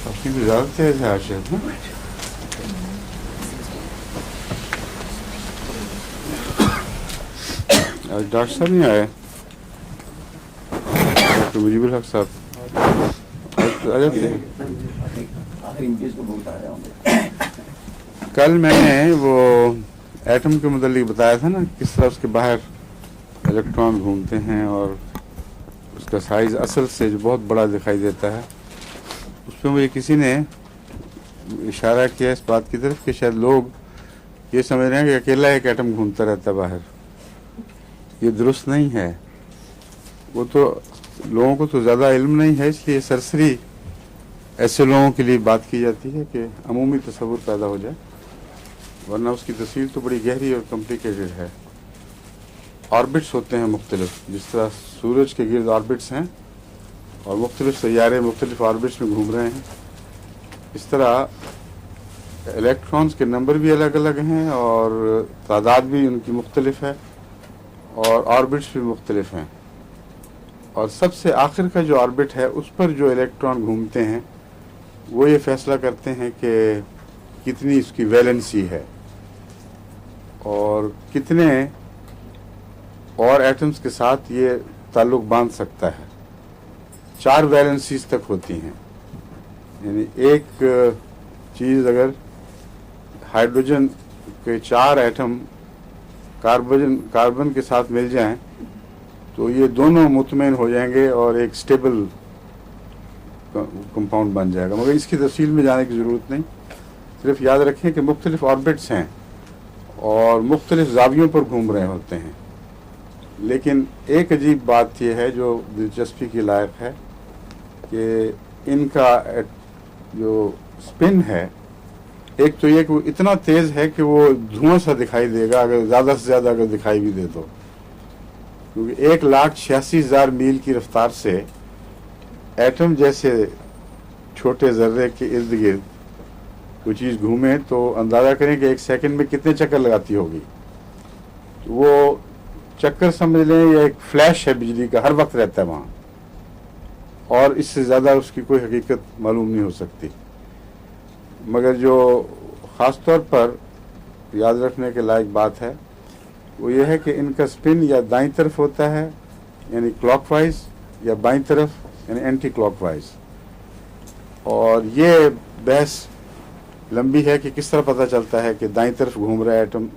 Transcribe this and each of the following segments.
आपकी तो ज़्यादा तेज है आशिया ना। आज डॉक्टर साहब नहीं आए, डॉक्टर मुजीबुल हक साहब आ जाते हैं। कल मैंने वो एटम के मुतालिक बताया था ना, किस तरह उसके बाहर इलेक्ट्रॉन घूमते हैं और उसका साइज असल से जो बहुत बड़ा दिखाई देता है। उस पर मुझे किसी ने इशारा किया इस बात की तरफ कि शायद लोग ये समझ रहे हैं कि अकेला एक एटम घूमता रहता है बाहर। ये दुरुस्त नहीं है। वो तो लोगों को तो ज़्यादा इल्म नहीं है, इसलिए सरसरी ऐसे लोगों के लिए बात की जाती है कि अमूमी तसव्वुर पैदा हो जाए, वरना उसकी तफसील तो बड़ी गहरी और कॉम्प्लिकेटेड है। ऑर्बिट्स होते हैं मुख्तलिफ, जिस तरह सूरज के गिर्द ऑर्बिट्स हैं और मुख्तलिफ सैयारे मुख्तलिफ ऑर्बिट्स में घूम रहे हैं, इस तरह इलेक्ट्रॉन्स के नंबर भी अलग अलग हैं और तादाद भी उनकी मुख्तलिफ है और ऑर्बिट्स भी मुख्तलिफ हैं। और सबसे आखिर का जो ऑर्बिट है उस पर जो इलेक्ट्रॉन घूमते हैं वो ये फैसला करते हैं कि कितनी इसकी वैलेंसी है और कितने और एटम्स के साथ ये ताल्लुक बांध सकता है। 4 वैलेंसीज तक होती हैं, यानी एक चीज़ अगर हाइड्रोजन के 4 एटम कार्बन के साथ मिल जाएं तो ये दोनों मुतमईन हो जाएंगे और एक स्टेबल कंपाउंड बन जाएगा। मगर इसकी तफसील में जाने की ज़रूरत नहीं, सिर्फ याद रखें कि मुख्तलिफ ऑर्बिट्स हैं और मुख्तलिफ ज़ावियों पर घूम रहे होते हैं। लेकिन एक अजीब बात यह है जो दिलचस्पी की लायक है कि इनका जो स्पिन है, एक तो ये कि वो इतना तेज़ है कि वो धुआं सा दिखाई देगा अगर ज़्यादा से ज़्यादा अगर दिखाई भी दे तो, क्योंकि 1,86,000 मील की रफ्तार से एटम जैसे छोटे ज़र्रे के इर्द गिर्द कोई चीज़ घूमे तो अंदाज़ा करें कि 1 सेकंड में कितने चक्कर लगाती होगी। तो वो चक्कर समझ लें या एक फ्लैश है बिजली का, हर वक्त रहता है वहाँ, और इससे ज़्यादा उसकी कोई हकीकत मालूम नहीं हो सकती। मगर जो ख़ास तौर पर याद रखने के लायक बात है वो ये है कि इनका स्पिन या दाईं तरफ होता है यानी क्लॉकवाइज, या बाईं तरफ यानी एंटी क्लॉकवाइज। और ये बहस लंबी है कि किस तरह पता चलता है कि दाईं तरफ घूम रहा है एटम,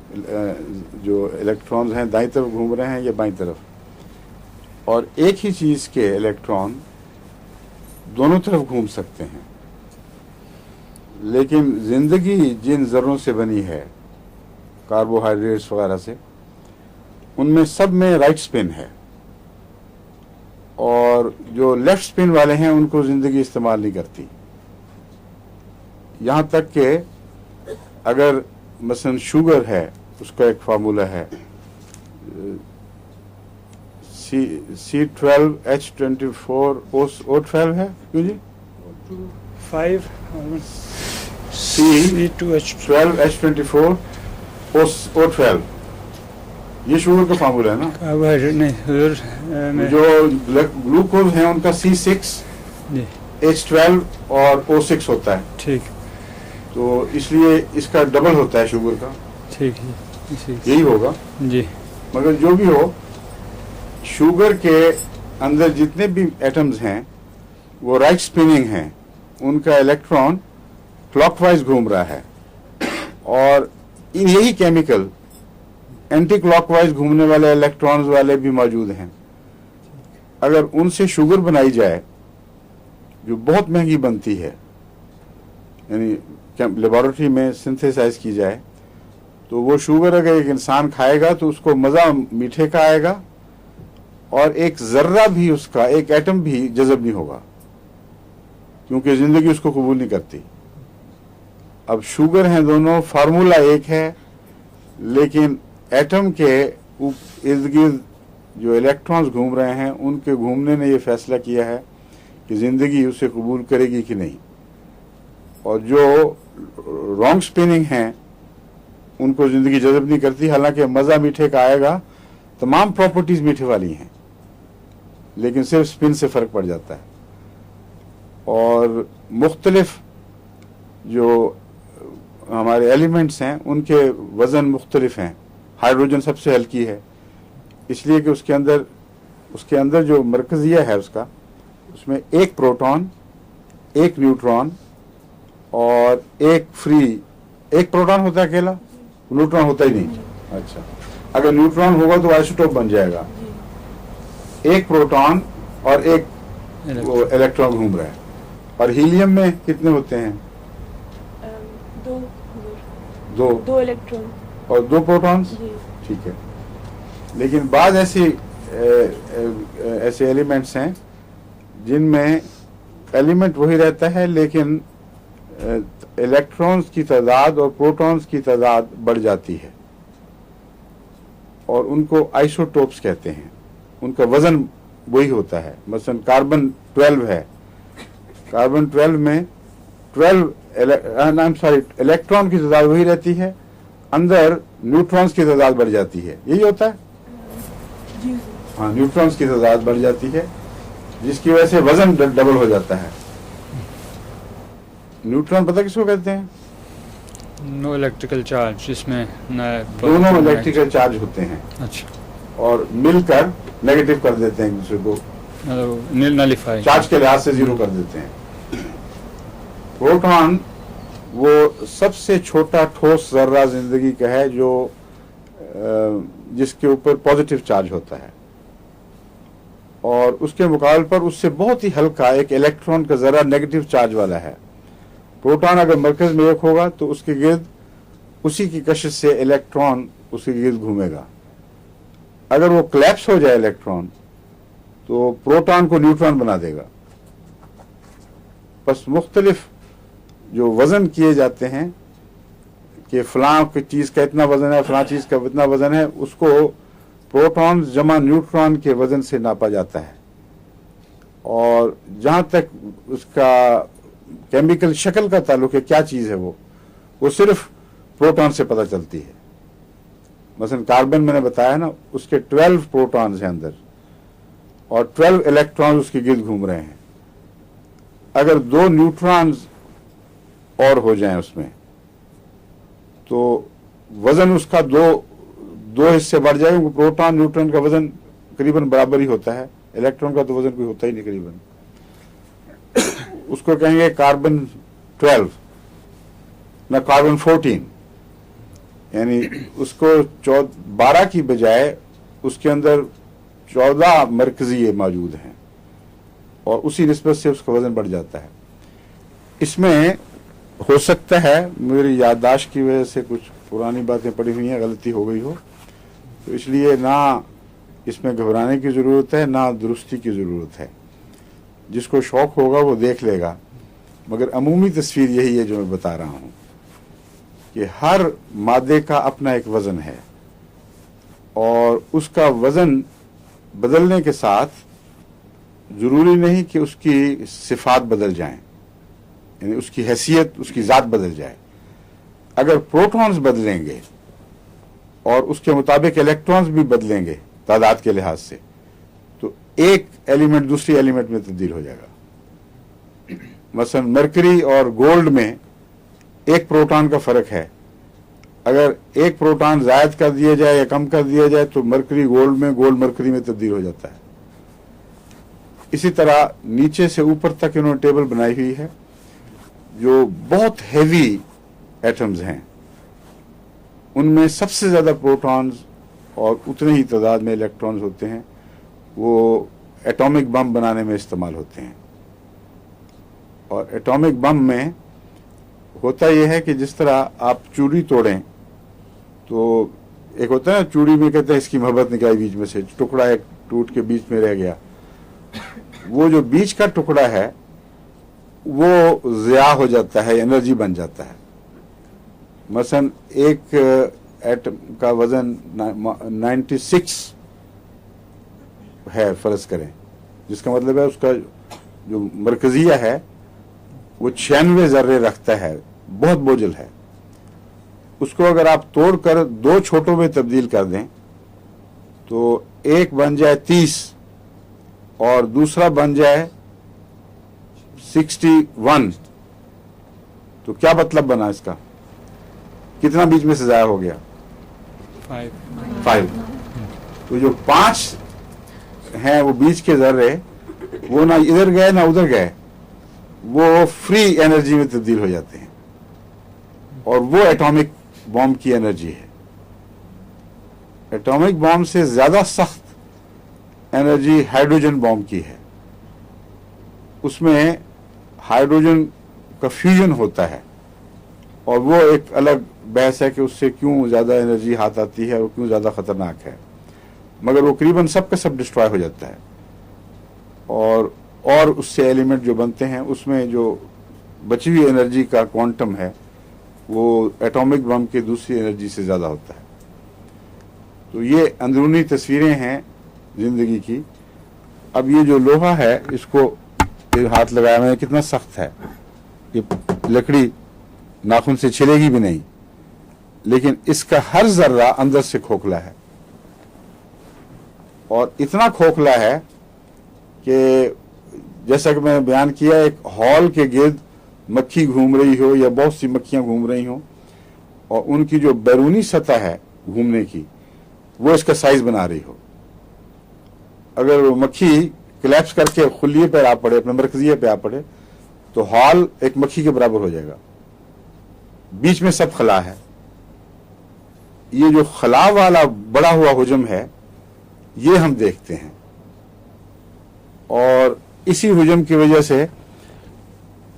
जो इलेक्ट्रॉन्स हैं दाईं तरफ घूम रहे हैं या बाईं तरफ। और एक ही चीज़ के इलेक्ट्रॉन दोनों तरफ घूम सकते हैं, लेकिन ज़िंदगी जिन ज़र्रों से बनी है, कार्बोहाइड्रेट्स वगैरह से, उनमें सब में राइट स्पिन है और जो लेफ्ट स्पिन वाले हैं उनको ज़िंदगी इस्तेमाल नहीं करती। यहाँ तक कि अगर मसलन शुगर है, उसका एक फार्मूला है C12H24O12 है, क्यों जी? 5 C12H24O12, ये शुगर का फार्मूला है ना। कार्बोहाइड्रेट नहीं, जो ग्लूकोज है उनका C6H12 और O6 होता है, ठीक, तो इसलिए इसका डबल होता है शुगर का, ठीक है, यही होगा जी। मगर जो भी हो, शुगर के अंदर जितने भी एटम्स हैं वो राइट स्पिनिंग हैं, उनका इलेक्ट्रॉन क्लॉकवाइज घूम रहा है। और यही केमिकल एंटी क्लॉकवाइज घूमने वाले इलेक्ट्रॉन्स वाले भी मौजूद हैं। अगर उनसे शुगर बनाई जाए जो बहुत महंगी बनती है, यानी लेबोरेटरी में सिंथेसाइज की जाए, तो वो शुगर अगर एक इंसान खाएगा तो उसको मज़ा मीठे का आएगा और एक ज़र्रा भी उसका, एक एटम भी जज़ब नहीं होगा, क्योंकि ज़िंदगी उसको कबूल नहीं करती। अब शुगर हैं दोनों, फार्मूला एक है, लेकिन एटम के इर्द गिर्द जो इलेक्ट्रॉन्स घूम रहे हैं उनके घूमने ने ये फैसला किया है कि ज़िंदगी उसे कबूल करेगी कि नहीं। और जो रॉन्ग स्पिनिंग हैं उनको ज़िंदगी जज़ब नहीं करती, हालांकि मज़ा मीठे का आएगा, तमाम प्रॉपर्टीज़ मीठे वाली हैं, लेकिन सिर्फ स्पिन से फ़र्क पड़ जाता है। और मुख्तलिफ जो हमारे एलिमेंट्स हैं उनके वज़न मुख्तलिफ हैं। हाइड्रोजन सबसे हल्की है, इसलिए कि उसके अंदर जो मरकज़िया है उसमें एक प्रोटॉन, एक न्यूट्रॉन और एक प्रोटॉन होता है अकेला, न्यूट्रॉन होता ही नहीं। अच्छा, अगर न्यूट्रॉन होगा तो आइसोटोप बन जाएगा। एक प्रोटॉन और एक इलेक्ट्रॉन घूम रहा है। और हीलियम में कितने होते हैं? दो इलेक्ट्रॉन और दो प्रोटॉन्स। ठीक है, लेकिन बाद ऐसे एलिमेंट्स हैं जिनमें एलिमेंट वही रहता है, लेकिन इलेक्ट्रॉन्स की तादाद और प्रोटॉन्स की तादाद बढ़ जाती है, और उनको आइसोटोप्स कहते हैं। उनका वजन वही होता है। मसलन कार्बन 12 है, कार्बन 12 में इलेक्ट्रॉन की तादाद वही रहती है, अंदर न्यूट्रॉन्स की तादाद बढ़ जाती है। यही होता है। हाँ, न्यूट्रॉन्स की तादाद बढ़ जाती है, जिसकी वजह से वजन डबल हो जाता है। न्यूट्रॉन पता किसको कहते हैं? नो इलेक्ट्रिकल चार्ज, जिसमें दोनों इलेक्ट्रिकल चार्ज होते हैं। अच्छा, और मिलकर नेगेटिव कर देते हैं एक दूसरे को, नलिफाई, चार्ज के लिहाज से जीरो कर देते हैं। प्रोटॉन वो सबसे छोटा ठोस जर्रा जिंदगी का है जो जिसके ऊपर पॉजिटिव चार्ज होता है, और उसके मुकाबले पर उससे बहुत ही हल्का एक इलेक्ट्रॉन का जरा नेगेटिव चार्ज वाला है। प्रोटॉन अगर मरकज में एक होगा तो उसके गिर्द उसी की कशिश से इलेक्ट्रॉन उसके गिर्द घूमेगा। अगर वो क्लैप्स हो जाए इलेक्ट्रॉन तो प्रोटॉन को न्यूट्रॉन बना देगा। बस मुख्तलिफ जो वजन किए जाते हैं कि फलां की चीज़ का इतना वजन है, फलां चीज़ का इतना वजन है, उसको प्रोटॉन जमा न्यूट्रॉन के वजन से नापा जाता है। और जहाँ तक उसका केमिकल शक्ल का ताल्लुक है, क्या चीज़ है वो सिर्फ प्रोटॉन से पता चलती है। मसलन कार्बन मैंने बताया ना, उसके 12 प्रोटॉन्स हैं अंदर और 12 इलेक्ट्रॉन उसके गिर्द घूम रहे हैं। अगर 2 न्यूट्रॉन्स और हो जाएं उसमें तो वजन उसका दो हिस्से बढ़ जाएगा, क्योंकि प्रोटॉन न्यूट्रॉन का वजन करीबन बराबर ही होता है, इलेक्ट्रॉन का तो वजन कोई होता ही नहीं करीबन। उसको कहेंगे कार्बन 12 ना कार्बन 14, यानी उसको 12 की बजाय उसके अंदर 14 मरकज़िये मौजूद हैं, और उसी निस्बत से उसका वजन बढ़ जाता है। इसमें हो सकता है मेरी याददाश्त की वजह से कुछ पुरानी बातें पड़ी हुई हैं, गलती हो गई हो, तो इसलिए ना इसमें घबराने की ज़रूरत है ना दुरुस्ती की ज़रूरत है। जिसको शौक़ होगा वो देख लेगा, मगर अमूमी तस्वीर यही है जो मैं बता रहा हूँ कि हर मादे का अपना एक वज़न है, और उसका वज़न बदलने के साथ ज़रूरी नहीं कि उसकी सिफ़ात बदल जाएं, यानी उसकी हैसियत, उसकी ज़ात बदल जाए। अगर प्रोटॉन्स बदलेंगे और उसके मुताबिक इलेक्ट्रॉन्स भी बदलेंगे तादाद के लिहाज से, तो एक एलिमेंट दूसरी एलिमेंट में तब्दील हो जाएगा। मसलन मरकरी और गोल्ड में एक प्रोटॉन का फ़र्क है। अगर एक प्रोटॉन ज़ायद कर दिया जाए या कम कर दिया जाए तो मरकरी गोल्ड में, गोल्ड मरकरी में तब्दील हो जाता है। इसी तरह नीचे से ऊपर तक इन्होंने टेबल बनाई हुई है। जो बहुत हैवी एटम्स हैं उनमें सबसे ज़्यादा प्रोटॉन्स और उतने ही तादाद में इलेक्ट्रॉन्स होते हैं, वो एटॉमिक बम बनाने में इस्तेमाल होते हैं। और एटॉमिक बम में होता यह है कि जिस तरह आप चूड़ी तोड़ें तो एक होता है ना, चूड़ी में कहते हैं इसकी मोहब्बत निकाली, बीच में से टुकड़ा एक टूट के बीच में रह गया। वो जो बीच का टुकड़ा है वो ज़िया हो जाता है, एनर्जी बन जाता है। मसलन एक एटम का वजन 96 है फर्ज करें, जिसका मतलब है उसका जो मरकजिया है वो 96 ज़र्रे रखता है, बहुत बोझल है। उसको अगर आप तोड़ कर 2 छोटों में तब्दील कर दें तो एक बन जाए 30 और दूसरा बन जाए 61, तो क्या मतलब बना इसका? कितना बीच में से जाया हो गया? 5। तो जो 5 हैं वो बीच के जर्रे, वो ना इधर गए ना उधर गए, वो फ्री एनर्जी में तब्दील हो जाते हैं और वो एटॉमिक बॉम्ब की एनर्जी है। एटॉमिक बॉम्ब से ज्यादा सख्त एनर्जी हाइड्रोजन बॉम्ब की है। उसमें हाइड्रोजन का फ्यूजन होता है और वो एक अलग बहस है कि उससे क्यों ज्यादा एनर्जी हाथ आती है और क्यों ज्यादा खतरनाक है, मगर वो करीबन सब का सब डिस्ट्रॉय हो जाता है और उससे एलिमेंट जो बनते हैं उसमें जो बची हुई एनर्जी का क्वांटम है वो एटॉमिक बम की दूसरी एनर्जी से ज़्यादा होता है। तो ये अंदरूनी तस्वीरें हैं ज़िंदगी की। अब ये जो लोहा है, इसको हाथ लगाया मैंने, कितना सख्त है, ये लकड़ी नाखून से छिलेगी भी नहीं, लेकिन इसका हर जर्रा अंदर से खोखला है और इतना खोखला है कि जैसा कि मैंने बयान किया, एक हॉल के गिर्द मक्खी घूम रही हो या बहुत सी मक्खियां घूम रही हो और उनकी जो बैरूनी सतह है घूमने की, वो इसका साइज बना रही हो। अगर वो मक्खी कोलैप्स करके खुलिये पे आ पड़े, अपने मरकजिये पे आ पड़े, तो हॉल एक मक्खी के बराबर हो जाएगा। बीच में सब खला है। ये जो खला वाला बड़ा हुआ हुजम है, ये हम देखते हैं और इसी हुजम की वजह से,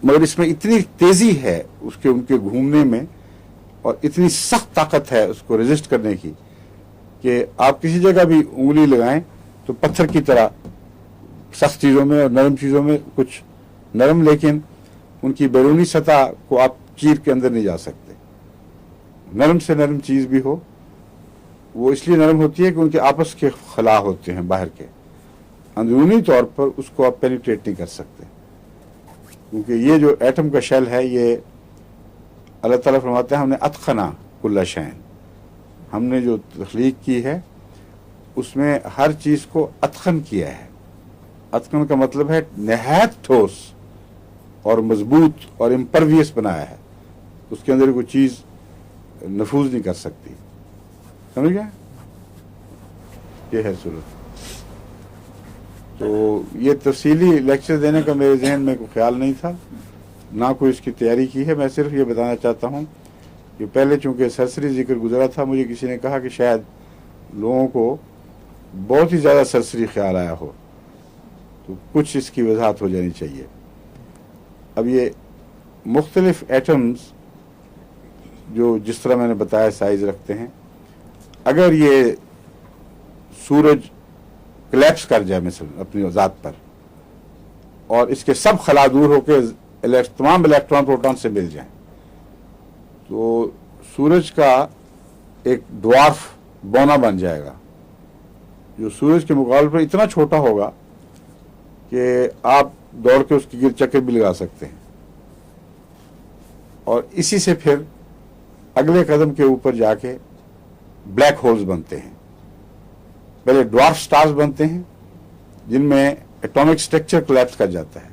मगर इसमें इतनी तेजी है उसके उनके घूमने में और इतनी सख्त ताकत है उसको रेजिस्ट करने की कि आप किसी जगह भी उंगली लगाएं तो पत्थर की तरह सख्त चीज़ों में और नरम चीज़ों में कुछ नरम, लेकिन उनकी बैरूनी सतह को आप चीर के अंदर नहीं जा सकते। नरम से नरम चीज़ भी हो, वो इसलिए नरम होती है कि उनके आपस के खला होते हैं बाहर के, अंदरूनी तौर पर उसको आप पेनिट्रेट नहीं कर सकते, क्योंकि ये जो एटम का शेल है, ये अल्लाह ताला फरमाते हैं हमने अतखना कुल्ला शैन, हमने जो तख्लीक की है उसमें हर चीज़ को अतखन किया है। अतखन का मतलब है नहायत ठोस और मजबूत और इम्परवियस बनाया है, उसके अंदर कोई चीज़ नफूज नहीं कर सकती। समझ गया? ये है सूरत। तो ये तफसीली लेक्चर देने का मेरे जहन में कोई ख्याल नहीं था, ना कोई इसकी तैयारी की है। मैं सिर्फ ये बताना चाहता हूँ कि पहले चूंकि सरसरी जिक्र गुजरा था, मुझे किसी ने कहा कि शायद लोगों को बहुत ही ज़्यादा सरसरी ख्याल आया हो, तो कुछ इसकी वजाहत हो जानी चाहिए। अब ये मुख्तलिफ एटम्स जो जिस तरह मैंने बताया साइज रखते हैं, अगर ये सूरज कोलैप्स कर जाए मिसल अपनी ज़ात पर और इसके सब खला दूर होकर तमाम इलेक्ट्रॉन प्रोटॉन से मिल जाएं, तो सूरज का एक ड्वार्फ बौना बन जाएगा जो सूरज के मुकाबले पर इतना छोटा होगा कि आप दौड़ के उसके गिर चक्कर भी लगा सकते हैं। और इसी से फिर अगले कदम के ऊपर जाके ब्लैक होल्स बनते हैं। पहले ड्वार्फ स्टार्स बनते हैं जिनमें एटॉमिक स्ट्रक्चर कोलैप्स कर जाता है,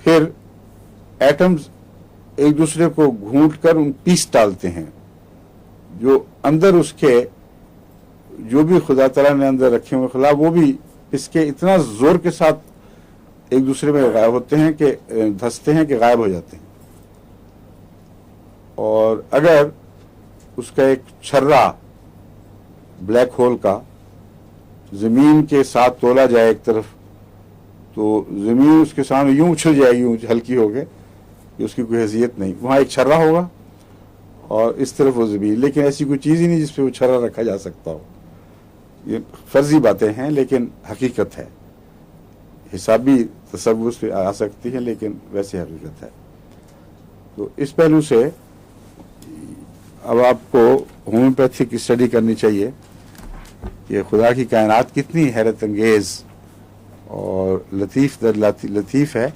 फिर एटम्स एक दूसरे को घूंट कर उन पीस डालते हैं जो अंदर उसके जो भी खुदा तआला ने अंदर रखे हुए खला, वो भी इसके इतना जोर के साथ एक दूसरे में गायब होते हैं कि धंसते हैं कि गायब हो जाते हैं। और अगर उसका एक छर्रा ब्लैक होल का जमीन के साथ तोला जाए एक तरफ, तो जमीन उसके सामने यूं उछल जाएगी, यूं हल्की हो गए कि उसकी कोई हैसियत नहीं। वहाँ एक छर्रा होगा और इस तरफ वो जमीन, लेकिन ऐसी कोई चीज़ ही नहीं जिसपे वो छर्रा रखा जा सकता हो। ये फर्जी बातें हैं लेकिन हकीकत है। हिसाबी तसव्वुर से आ सकती है लेकिन वैसे हकीकत है। तो इस पहलू से अब आपको होम्योपैथी की स्टडी करनी चाहिए कि खुदा की कायनात कितनी हैरत अंगेज़ और लतीफ़ दर लतीफ़ है।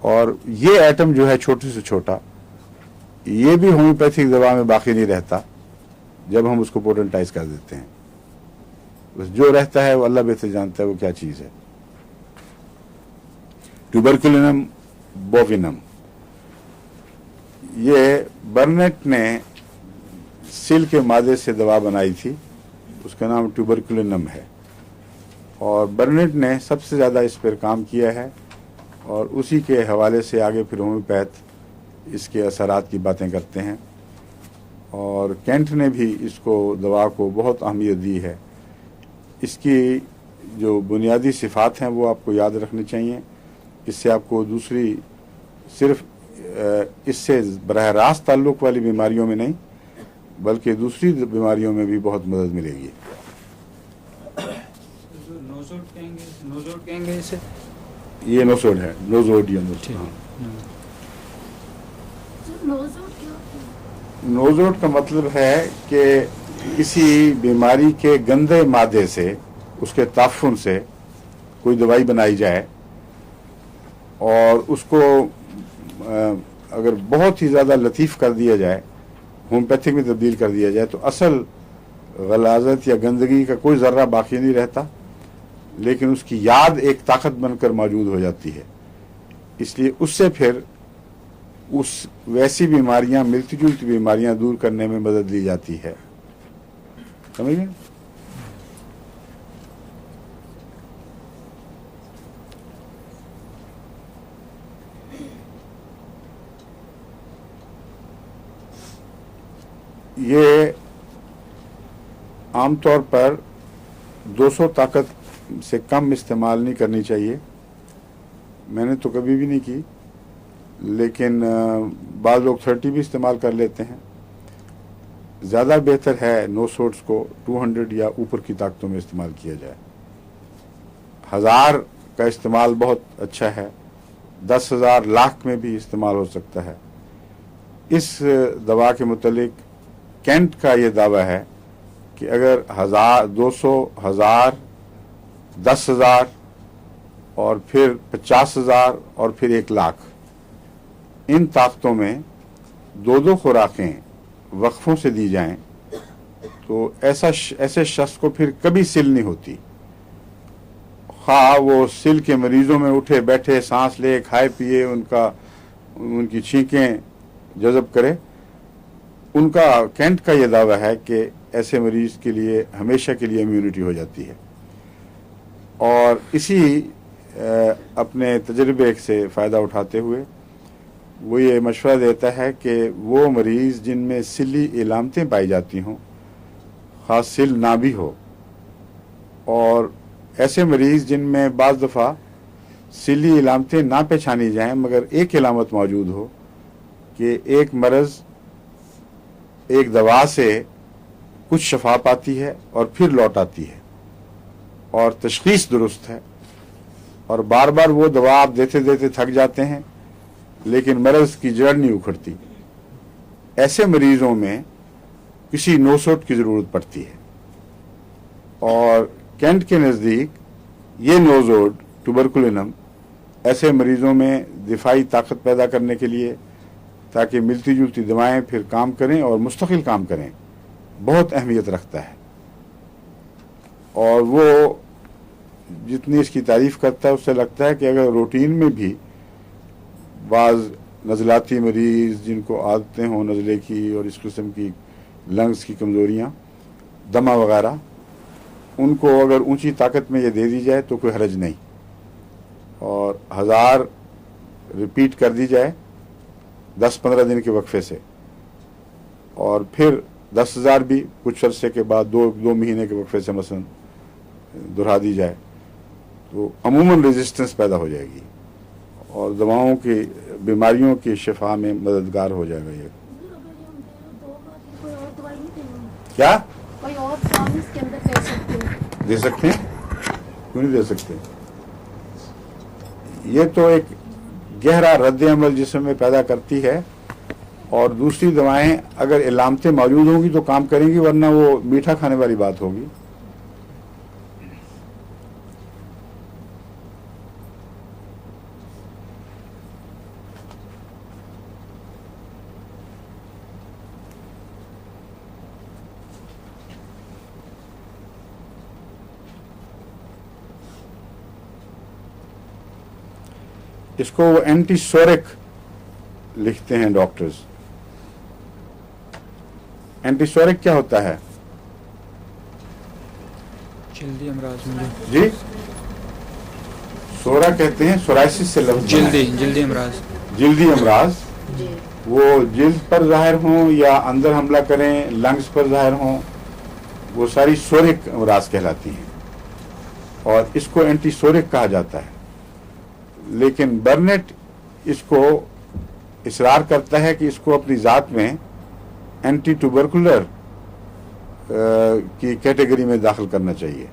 और ये एटम जो है छोटे से छोटा, ये भी होम्योपैथिक दवा में बाकी नहीं रहता जब हम उसको पोटेंटाइज कर देते हैं। बस जो रहता है वो अल्लाह बेहतर जानता है वो क्या चीज़ है। ट्यूबरकुलिनम बोविनम, ये बर्नेट ने सिल के मादे से दवा बनाई थी, उसका नाम ट्यूबरकुलिनम है, और बर्नेट ने सबसे ज़्यादा इस पर काम किया है, और उसी के हवाले से आगे फिर होम्योपैथ इसके असरात की बातें करते हैं। और कैंट ने भी इसको दवा को बहुत अहमियत दी है। इसकी जो बुनियादी सिफ़ात हैं वो आपको याद रखनी चाहिए, इससे आपको दूसरी सिर्फ इससे बरह रास्त ताल्लुक़ वाली बीमारियों में नहीं बल्कि दूसरी बीमारियों में भी बहुत मदद मिलेगी। नोजोड कहेंगे इसे? ये नोसोड है, नोजोड या नोसोड। हाँ। नोजोड का मतलब है कि किसी बीमारी के गंदे मादे से, उसके ताफुन से कोई दवाई बनाई जाए और उसको अगर बहुत ही ज़्यादा लतीफ़ कर दिया जाए, होम्योपैथिक में तब्दील कर दिया जाए, तो असल गलाजत या गंदगी का कोई ज़र्रा बाकी नहीं रहता, लेकिन उसकी याद एक ताकत बनकर मौजूद हो जाती है। इसलिए उससे फिर उस वैसी बीमारियां, मिलती जुलती बीमारियां दूर करने में मदद ली जाती है। समझ गए? ये आमतौर पर 200 ताकत से कम इस्तेमाल नहीं करनी चाहिए। मैंने तो कभी भी नहीं की, लेकिन बाद लोग 30 भी इस्तेमाल कर लेते हैं। ज़्यादा बेहतर है नोसोड्स को 200 या ऊपर की ताकतों में इस्तेमाल किया जाए। 1000 का इस्तेमाल बहुत अच्छा है, 10,000 लाख में भी इस्तेमाल हो सकता है। इस दवा के मुतालिक कैंट का ये दावा है कि अगर 1000, 200, 1000, 10,000 और फिर 50,000 और फिर 1,00,000, इन ताकतों में 2-2 खुराकें वक्फों से दी जाएं तो ऐसे शख्स को फिर कभी सिल नहीं होती। हाँ, वो सिल के मरीजों में उठे बैठे, सांस ले, खाए पिए, उनकी छींकें जज़ब करे, उनका कैंट का ये दावा है कि ऐसे मरीज के लिए हमेशा के लिए इम्यूनिटी हो जाती है। और इसी अपने तजर्बे से फ़ायदा उठाते हुए वो ये मशवरा देता है कि वो मरीज़ जिनमें सिली इलामतें पाई जाती हों, ख़ास सिल ना भी हो, और ऐसे मरीज़ जिनमें बाज़ दफ़ा सिली इलामतें ना पहचानी जाएं मगर एक इलामत मौजूद हो कि एक मर्ज़ एक दवा से कुछ शफा पाती है और फिर लौट आती है और तशख़ीस दुरुस्त है, और बार बार वो दवा आप देते देते थक जाते हैं लेकिन मर्ज़ की जड़ नहीं उखड़ती, ऐसे मरीज़ों में किसी नोसोड की ज़रूरत पड़ती है। और कैंट के नज़दीक ये नोजोड ट्यूबरकुलिनम ऐसे मरीज़ों में दिफाई ताकत पैदा करने के लिए, ताकि मिलती जुलती दवाएं फिर काम करें और मुस्तकिल काम करें, बहुत अहमियत रखता है। और वो जितनी इसकी तारीफ़ करता है उससे लगता है कि अगर रूटीन में भी बाज़ नज़लाती मरीज़ जिनको आदतें हों नज़ले की और इस किस्म की लंग्स की कमज़ोरियाँ, दमा वगैरह, उनको अगर ऊंची ताकत में ये दे दी जाए तो कोई हरज नहीं, और 1000 रिपीट कर दी जाए 10-15 दिन के वक्फे से, और फिर 10,000 भी कुछ अरसे के बाद 2 महीने के वक्फे से मसलन दोहरा दी जाए तो अमूमन रेजिस्टेंस पैदा हो जाएगी और दवाओं की बीमारियों की शिफा में मददगार हो जाएगा। ये क्या कोई और काम इसके अंदर कर सकते हैं? दे सकते हैं, क्यों नहीं दे सकते? ये तो एक गहरा रद्द अमल जिस्म में पैदा करती है, और दूसरी दवाएं अगर इलामतें मौजूद होंगी तो काम करेंगी, वरना वो मीठा खाने वाली बात होगी। इसको वो एंटीसोरिक लिखते हैं डॉक्टर्स। एंटीसोरिक क्या होता है जल्दी अमराज में जी? सोरा कहते हैं, सोराइसिस से लफ्ज बना है। जल्दी अमराज। जिल्दी अमराज, वो जिल्द पर जाहिर हों या अंदर हमला करें, लंग्स पर जाहिर हों, वो सारी सोरिक अमराज कहलाती हैं और इसको एंटीसोरिक कहा जाता है। लेकिन बर्नेट इसको इसरार करता है कि इसको अपनी ज़ात में एंटी ट्यूबरकुलर की कैटेगरी में दाखिल करना चाहिए।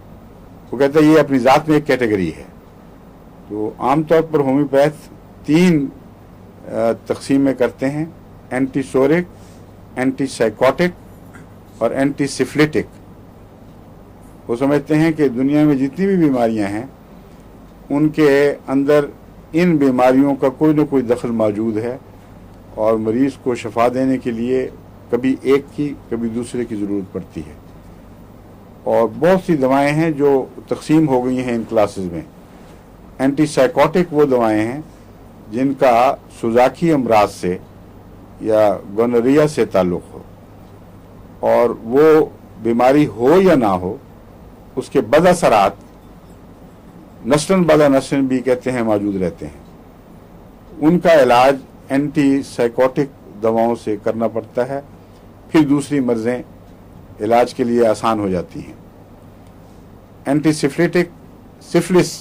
वो कहता है ये अपनी ज़ात में एक कैटेगरी है। तो आमतौर पर होम्योपैथ 3 तकसीमें करते हैं, एंटीसोरिक, एंटीसाइकोटिक और एंटीसिफिलिटिक। वो समझते हैं कि दुनिया में जितनी भी बीमारियां हैं उनके अंदर इन बीमारियों का कोई न कोई दखल मौजूद है और मरीज़ को शफा देने के लिए कभी एक की कभी दूसरे की ज़रूरत पड़ती है। और बहुत सी दवाएं हैं जो तकसीम हो गई हैं इन क्लासेस में। एंटीसाइकोटिक वो दवाएं हैं जिनका सुजाकी अमराज से या गोनोरिया से ताल्लुक़ हो और वो बीमारी हो या ना हो उसके बद असरात नस्लन बदा नस्लन भी कहते हैं मौजूद रहते हैं। उनका इलाज एंटीसाइकोटिक दवाओं से करना पड़ता है, फिर दूसरी मर्ज़ें इलाज के लिए आसान हो जाती हैं। एंटीसिफिलिटिक, सिफिलिस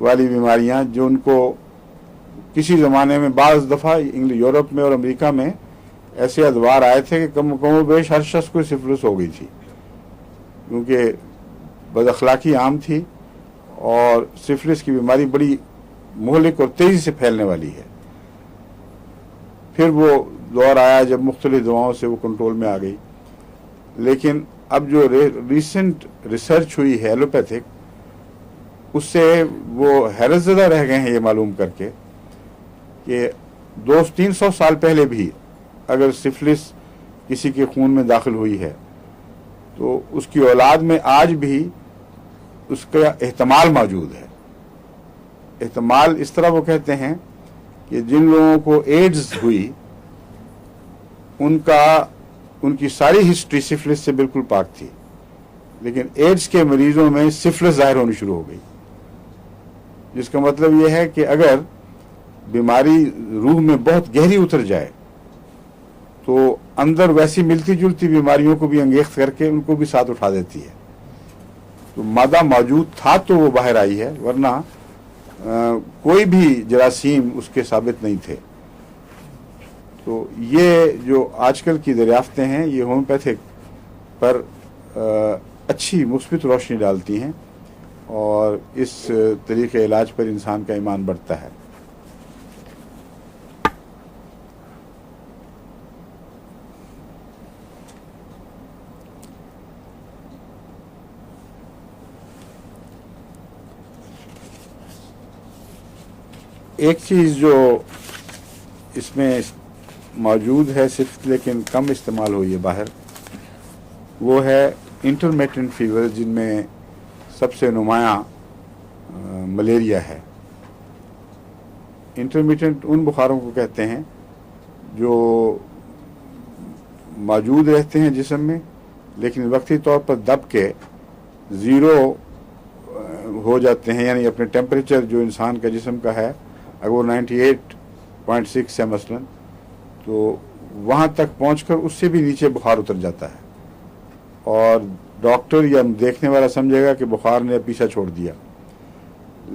वाली बीमारियां जो उनको किसी ज़माने में बाज़ दफ़ा यूरोप में और अमेरिका में ऐसे अदवार आए थे कि कम बेश हर शख्स को सिफिलिस हो गई थी, क्योंकि बदअखलाकी आम थी और सिफिलिस की बीमारी बड़ी मोहलिक और तेज़ी से फैलने वाली है। फिर वो दौर आया जब मुख्तलिफ दवाओं से वो कंट्रोल में आ गई। लेकिन अब जो रिसेंट रिसर्च हुई है एलोपैथिक, उससे वो हैरतज़दा रह गए हैं ये मालूम करके कि 200-300 साल पहले भी अगर सिफिलिस किसी के खून में दाखिल हुई है तो उसकी औलाद में आज भी उसका एहतमाल मौजूद है। एहतमाल इस तरह वो कहते हैं कि जिन लोगों को एड्स हुई उनकी सारी हिस्ट्री सिफिलिस से बिल्कुल पाक थी, लेकिन एड्स के मरीजों में सिफिलिस जाहिर होनी शुरू हो गई, जिसका मतलब यह है कि अगर बीमारी रूह में बहुत गहरी उतर जाए तो अंदर वैसी मिलती जुलती बीमारियों को भी अंगेख्त करके उनको भी साथ उठा देती है। तो मादा मौजूद था तो वो बाहर आई है, वरना कोई भी जरासीम उसके साबित नहीं थे। तो ये जो आजकल की दरियाफ्तें हैं ये होम्योपैथिक पर अच्छी मुस्बित रोशनी डालती हैं और इस तरीके इलाज पर इंसान का ईमान बढ़ता है। एक चीज़ जो इसमें मौजूद है सिर्फ लेकिन कम इस्तेमाल हुई है बाहर, वो है इंटरमिटेंट फीवर, जिनमें सबसे नुमायाँ मलेरिया है। इंटरमिटेंट उन बुखारों को कहते हैं जो मौजूद रहते हैं जिस्म में, लेकिन वक्ती तौर पर दब के ज़ीरो हो जाते हैं, यानी अपने टेम्परेचर जो इंसान का जिस्म का है अगर वो 98.6 है मसलन, तो वहाँ तक पहुँचकर उससे भी नीचे बुखार उतर जाता है और डॉक्टर या देखने वाला समझेगा कि बुखार ने पीछा छोड़ दिया।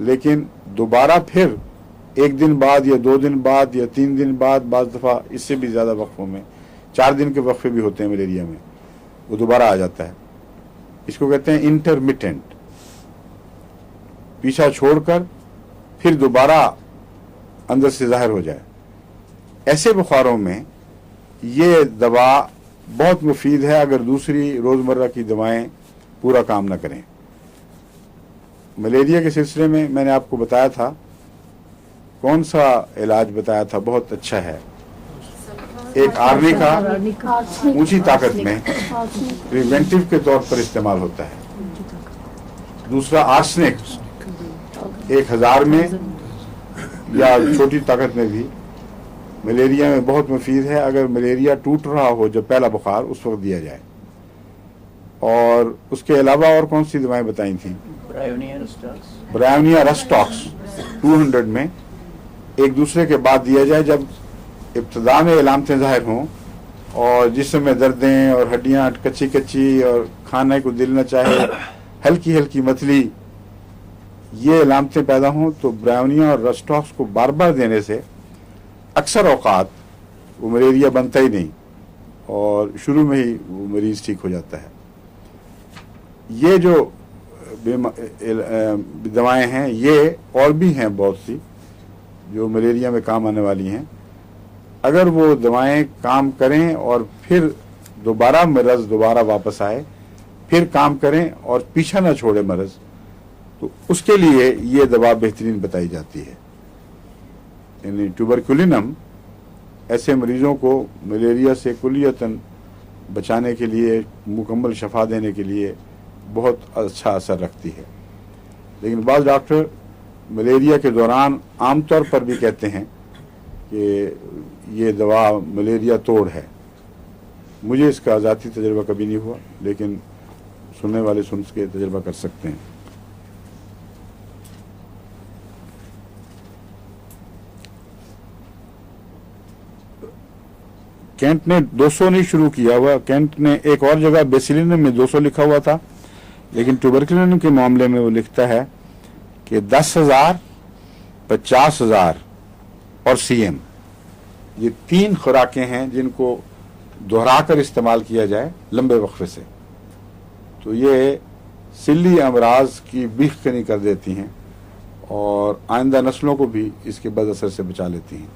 लेकिन दोबारा फिर 1 दिन बाद या 2 दिन बाद या 3 दिन बाद, बाज़ दफ़ा इससे भी ज़्यादा वक्फों में 4 दिन के वक्फे भी होते हैं मलेरिया में, वो दोबारा आ जाता है। इसको कहते हैं इंटरमिटेंट, पीछा छोड़कर फिर दोबारा अंदर से ज़ाहिर हो जाए। ऐसे बुखारों में ये दवा बहुत मुफीद है अगर दूसरी रोज़मर्रा की दवाएं पूरा काम न करें। मलेरिया के सिलसिले में मैंने आपको बताया था, कौन सा इलाज बताया था बहुत अच्छा है, एक आर्नी का ऊंची ताकत में प्रिवेंटिव के तौर पर इस्तेमाल होता है, दूसरा आर्सेनिक 1000 में या छोटी ताकत में भी मलेरिया में बहुत मुफीद है। अगर मलेरिया टूट रहा हो जब पहला बुखार, उस वक्त दिया जाए। और उसके अलावा और कौन सी दवाएं बताई थी? ब्रायोनिया रस्टॉक्स 200 में एक दूसरे के बाद दिया जाए जब इब्तदा में अलामतें ज़ाहिर हों और जिस्म में दर्दें और हड्डियां कच्ची कच्ची और खाने को दिल न चाहे, हल्की हल्की मतली, ये अलामतें पैदा हों तो ब्रायोनिया और रस्टॉक्स को बार बार देने से अक्सर औकात वो मलेरिया बनता ही नहीं और शुरू में ही वो मरीज ठीक हो जाता है। ये जो दवाएं हैं, ये और भी हैं बहुत सी जो मलेरिया में काम आने वाली हैं। अगर वो दवाएं काम करें और फिर दोबारा मरज़ दोबारा वापस आए, फिर काम करें और पीछा ना छोड़े मरज़, तो उसके लिए ये दवा बेहतरीन बताई जाती है। यानी ट्यूबरकुलिनम ऐसे मरीजों को मलेरिया से कुलियतन बचाने के लिए, मुकम्मल शफा देने के लिए बहुत अच्छा असर रखती है। लेकिन बाज़ डॉक्टर मलेरिया के दौरान आमतौर पर भी कहते हैं कि ये दवा मलेरिया तोड़ है। मुझे इसका ज़ाती तजर्बा कभी नहीं हुआ, लेकिन सुनने वाले सुन के तजर्बा कर सकते हैं। कैंट ने 200 नहीं शुरू किया हुआ। कैंट ने एक और जगह बेसिलिनम में 200 लिखा हुआ था, लेकिन ट्यूबरकुलिनम के मामले में वो लिखता है कि 10,000, 50,000 और सीएम, ये 3 खुराकें हैं जिनको दोहराकर इस्तेमाल किया जाए लंबे वक्फे से, तो ये सिल्ली अमराज की बीखकनी कर देती हैं और आइंदा नस्लों को भी इसके बदअसर से बचा लेती हैं।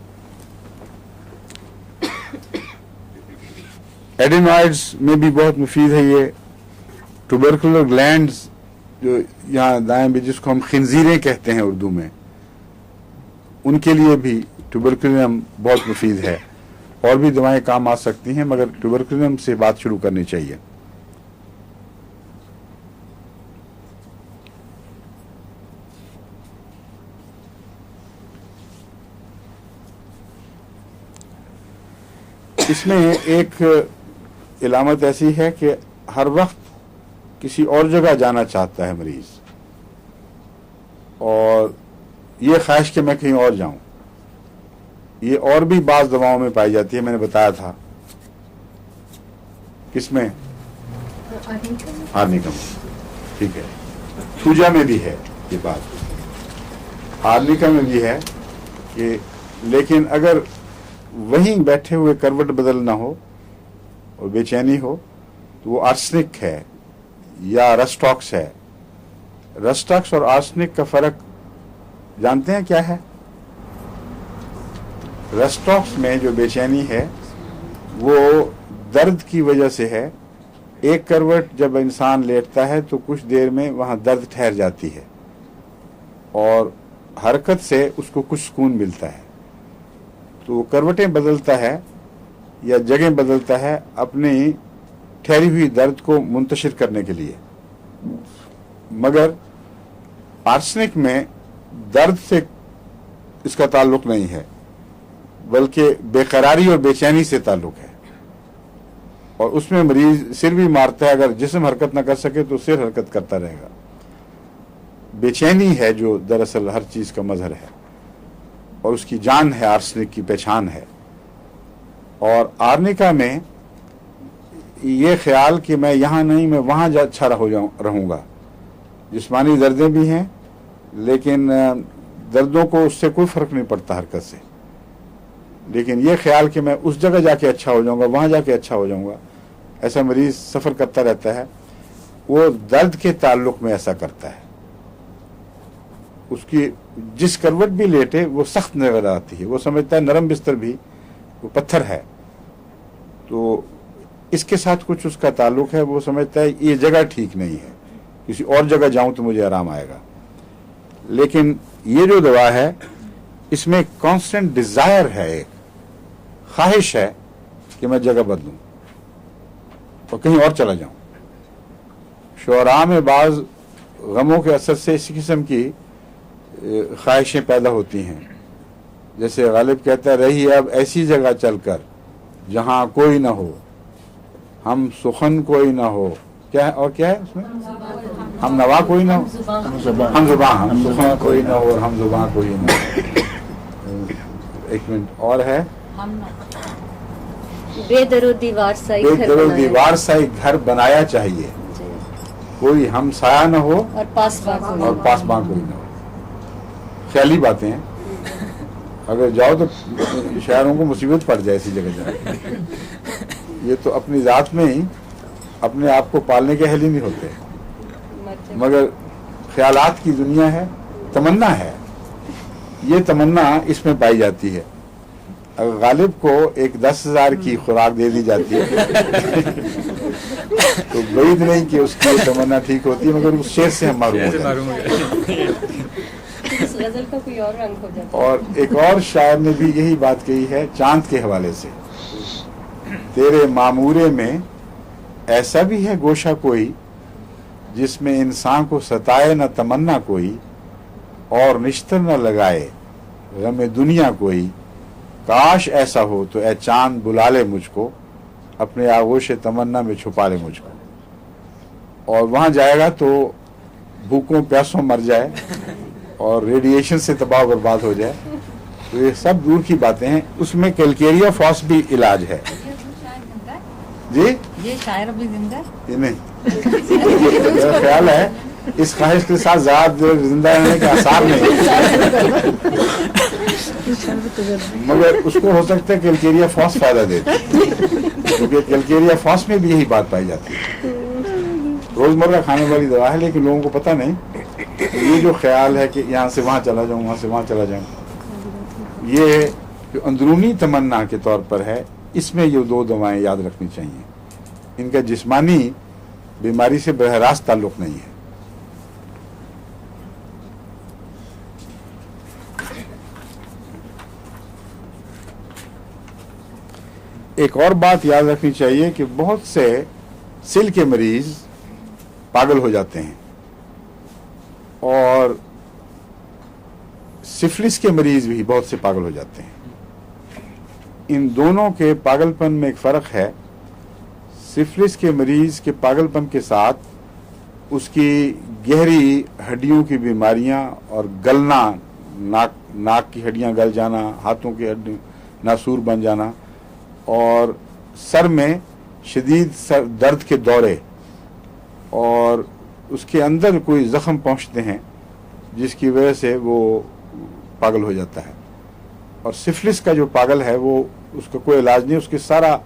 एडेनॉइड्स में भी बहुत मुफीद है ये। ट्यूबरकुलर ग्लैंड्स जो यहाँ दाएं भी, जिसको हम खिंजीरें कहते हैं उर्दू में, उनके लिए भी ट्यूबरकुलिनम बहुत मुफीद है। और भी दवाएं काम आ सकती हैं, मगर ट्यूबरकुलिनम से बात शुरू करनी चाहिए। इसमें एक इलामत ऐसी है कि हर वक्त किसी और जगह जाना चाहता है मरीज, और ये ख्वाहिश कि मैं कहीं और जाऊं, ये और भी बाज़ दवाओं में पाई जाती है। मैंने बताया था किसमें? आर्निकम, ठीक है। थूजा में भी है ये बात, आर्निका में भी है कि, लेकिन अगर वहीं बैठे हुए करवट बदलना हो और बेचैनी हो तो वो आर्सेनिक है या रस्टॉक्स है। रस्टॉक्स और आर्सेनिक का फर्क जानते हैं क्या है? रस्टॉक्स में जो बेचैनी है वो दर्द की वजह से है। एक करवट जब इंसान लेटता है तो कुछ देर में वहां दर्द ठहर जाती है और हरकत से उसको कुछ सुकून मिलता है, तो करवटें बदलता है या जगह बदलता है अपनी ठहरी हुई दर्द को मुंतशिर करने के लिए। मगर आर्सेनिक में दर्द से इसका ताल्लुक नहीं है, बल्कि बेकरारी और बेचैनी से ताल्लुक है। और उसमें मरीज सिर भी मारता है, अगर जिस्म हरकत ना कर सके तो सिर हरकत करता रहेगा। बेचैनी है जो दरअसल हर चीज का मजहर है और उसकी जान है, आर्सेनिक की पहचान है। और आर्निका में ये ख्याल कि मैं यहाँ नहीं, मैं वहाँ अच्छा रहूँगा। जिस्मानी दर्दें भी हैं, लेकिन दर्दों को उससे कोई फ़र्क नहीं पड़ता हरकत से, लेकिन ये ख्याल कि मैं उस जगह जाके अच्छा हो जाऊँगा, वहाँ जाके अच्छा हो जाऊँगा, ऐसा मरीज़ सफ़र करता रहता है। वो दर्द के ताल्लुक में ऐसा करता है। उसकी जिस करवट भी लेटे वो सख्त नजर आती है, वो समझता है नरम बिस्तर भी वो पत्थर है, तो इसके साथ कुछ उसका ताल्लुक है। वो समझता है ये जगह ठीक नहीं है, किसी और जगह जाऊं तो मुझे आराम आएगा। लेकिन ये जो दवा है इसमें कांस्टेंट डिजायर है, एक ख्वाहिश है कि मैं जगह बदलूं और कहीं और चला जाऊं। शुअरा में बाज गमों के असर से इस किस्म की ख्वाहिशें पैदा होती हैं जैसे गालिब कहता है, रही अब ऐसी जगह चलकर जहाँ कोई ना हो, हम सुखन कोई ना हो, क्या है और क्या है उसमें, हम नवा कोई ना हो, हम जुबान, हम सुखन कोई ना हो और हम जुबान कोई ना हो। एक मिनट और है, बेदरो दीवार साई घर बेदरो बनाया। दीवार साई घर बनाया चाहिए, जी। कोई हम साया ना हो और पासबान और पासबान कोई ना हो। ख्याली बातें हैं, अगर जाओ तो शहरों को मुसीबत पड़ जाए ऐसी जगह जाए। ये तो अपनी जात में ही अपने आप को पालने के अहल ही नहीं होते, मगर ख्यालात की दुनिया है, तमन्ना है, ये तमन्ना इसमें पाई जाती है। अगर गालिब को एक 10,000 की खुराक दे दी जाती है तो बैद नहीं कि उसकी ये तमन्ना ठीक होती है, मगर उस शेर से हम मालूम हो जाते हैं। इस गजल का कोई और रंग हो जाता है। और एक और शायर ने भी यही बात कही है चांद के हवाले से, तेरे मामूरे में ऐसा भी है गोशा कोई जिसमें इंसान को सताए न तमन्ना कोई, और निश्तर न लगाए गमे दुनिया कोई, काश ऐसा हो तो ए चांद बुला ले मुझको, अपने आगोश तमन्ना में छुपा ले मुझको। और वहां जाएगा तो भूखों प्यासों मर जाए और रेडिएशन से तबाह बर्बाद हो जाए, तो ये सब दूर की बातें हैं। उसमें कैलकेरिया फॉस भी इलाज है जी। ये शायर अभी जिंदा है? ये नहीं, मेरा ख्याल है इस ख्वाहिश के साथ ज्यादा जिंदा रहने के आसार नहीं, मगर उसको हो सकता है कैलकेरिया फॉस फायदा देती, क्योंकि कैलकेरिया फॉस में भी यही बात पाई जाती है। रोजमर्रा खाने वाली दवा है, लेकिन लोगों को पता नहीं। ये जो ख्याल है कि यहाँ से वहाँ चला जाऊँ, वहाँ से वहाँ चला जाऊँ, ये जो अंदरूनी तमन्ना के तौर पर है, इसमें ये 2 दवाएं याद रखनी चाहिए। इनका जिस्मानी बीमारी से बरह रास्त ताल्लुक नहीं है। एक और बात याद रखनी चाहिए कि बहुत से सिल के मरीज पागल हो जाते हैं और सिफिलिस के मरीज भी बहुत से पागल हो जाते हैं। इन दोनों के पागलपन में एक फ़र्क है। सिफिलिस के मरीज के पागलपन के साथ उसकी गहरी हड्डियों की बीमारियां और गलना, नाक की हड्डियां गल जाना, हाथों की हड्डी नासूर बन जाना, और सर में शदीद दर्द के दौरे, और उसके अंदर कोई ज़ख्म पहुंचते हैं जिसकी वजह से वो पागल हो जाता है। और सिफिलिस का जो पागल है वो उसका कोई इलाज नहीं, उसके सारा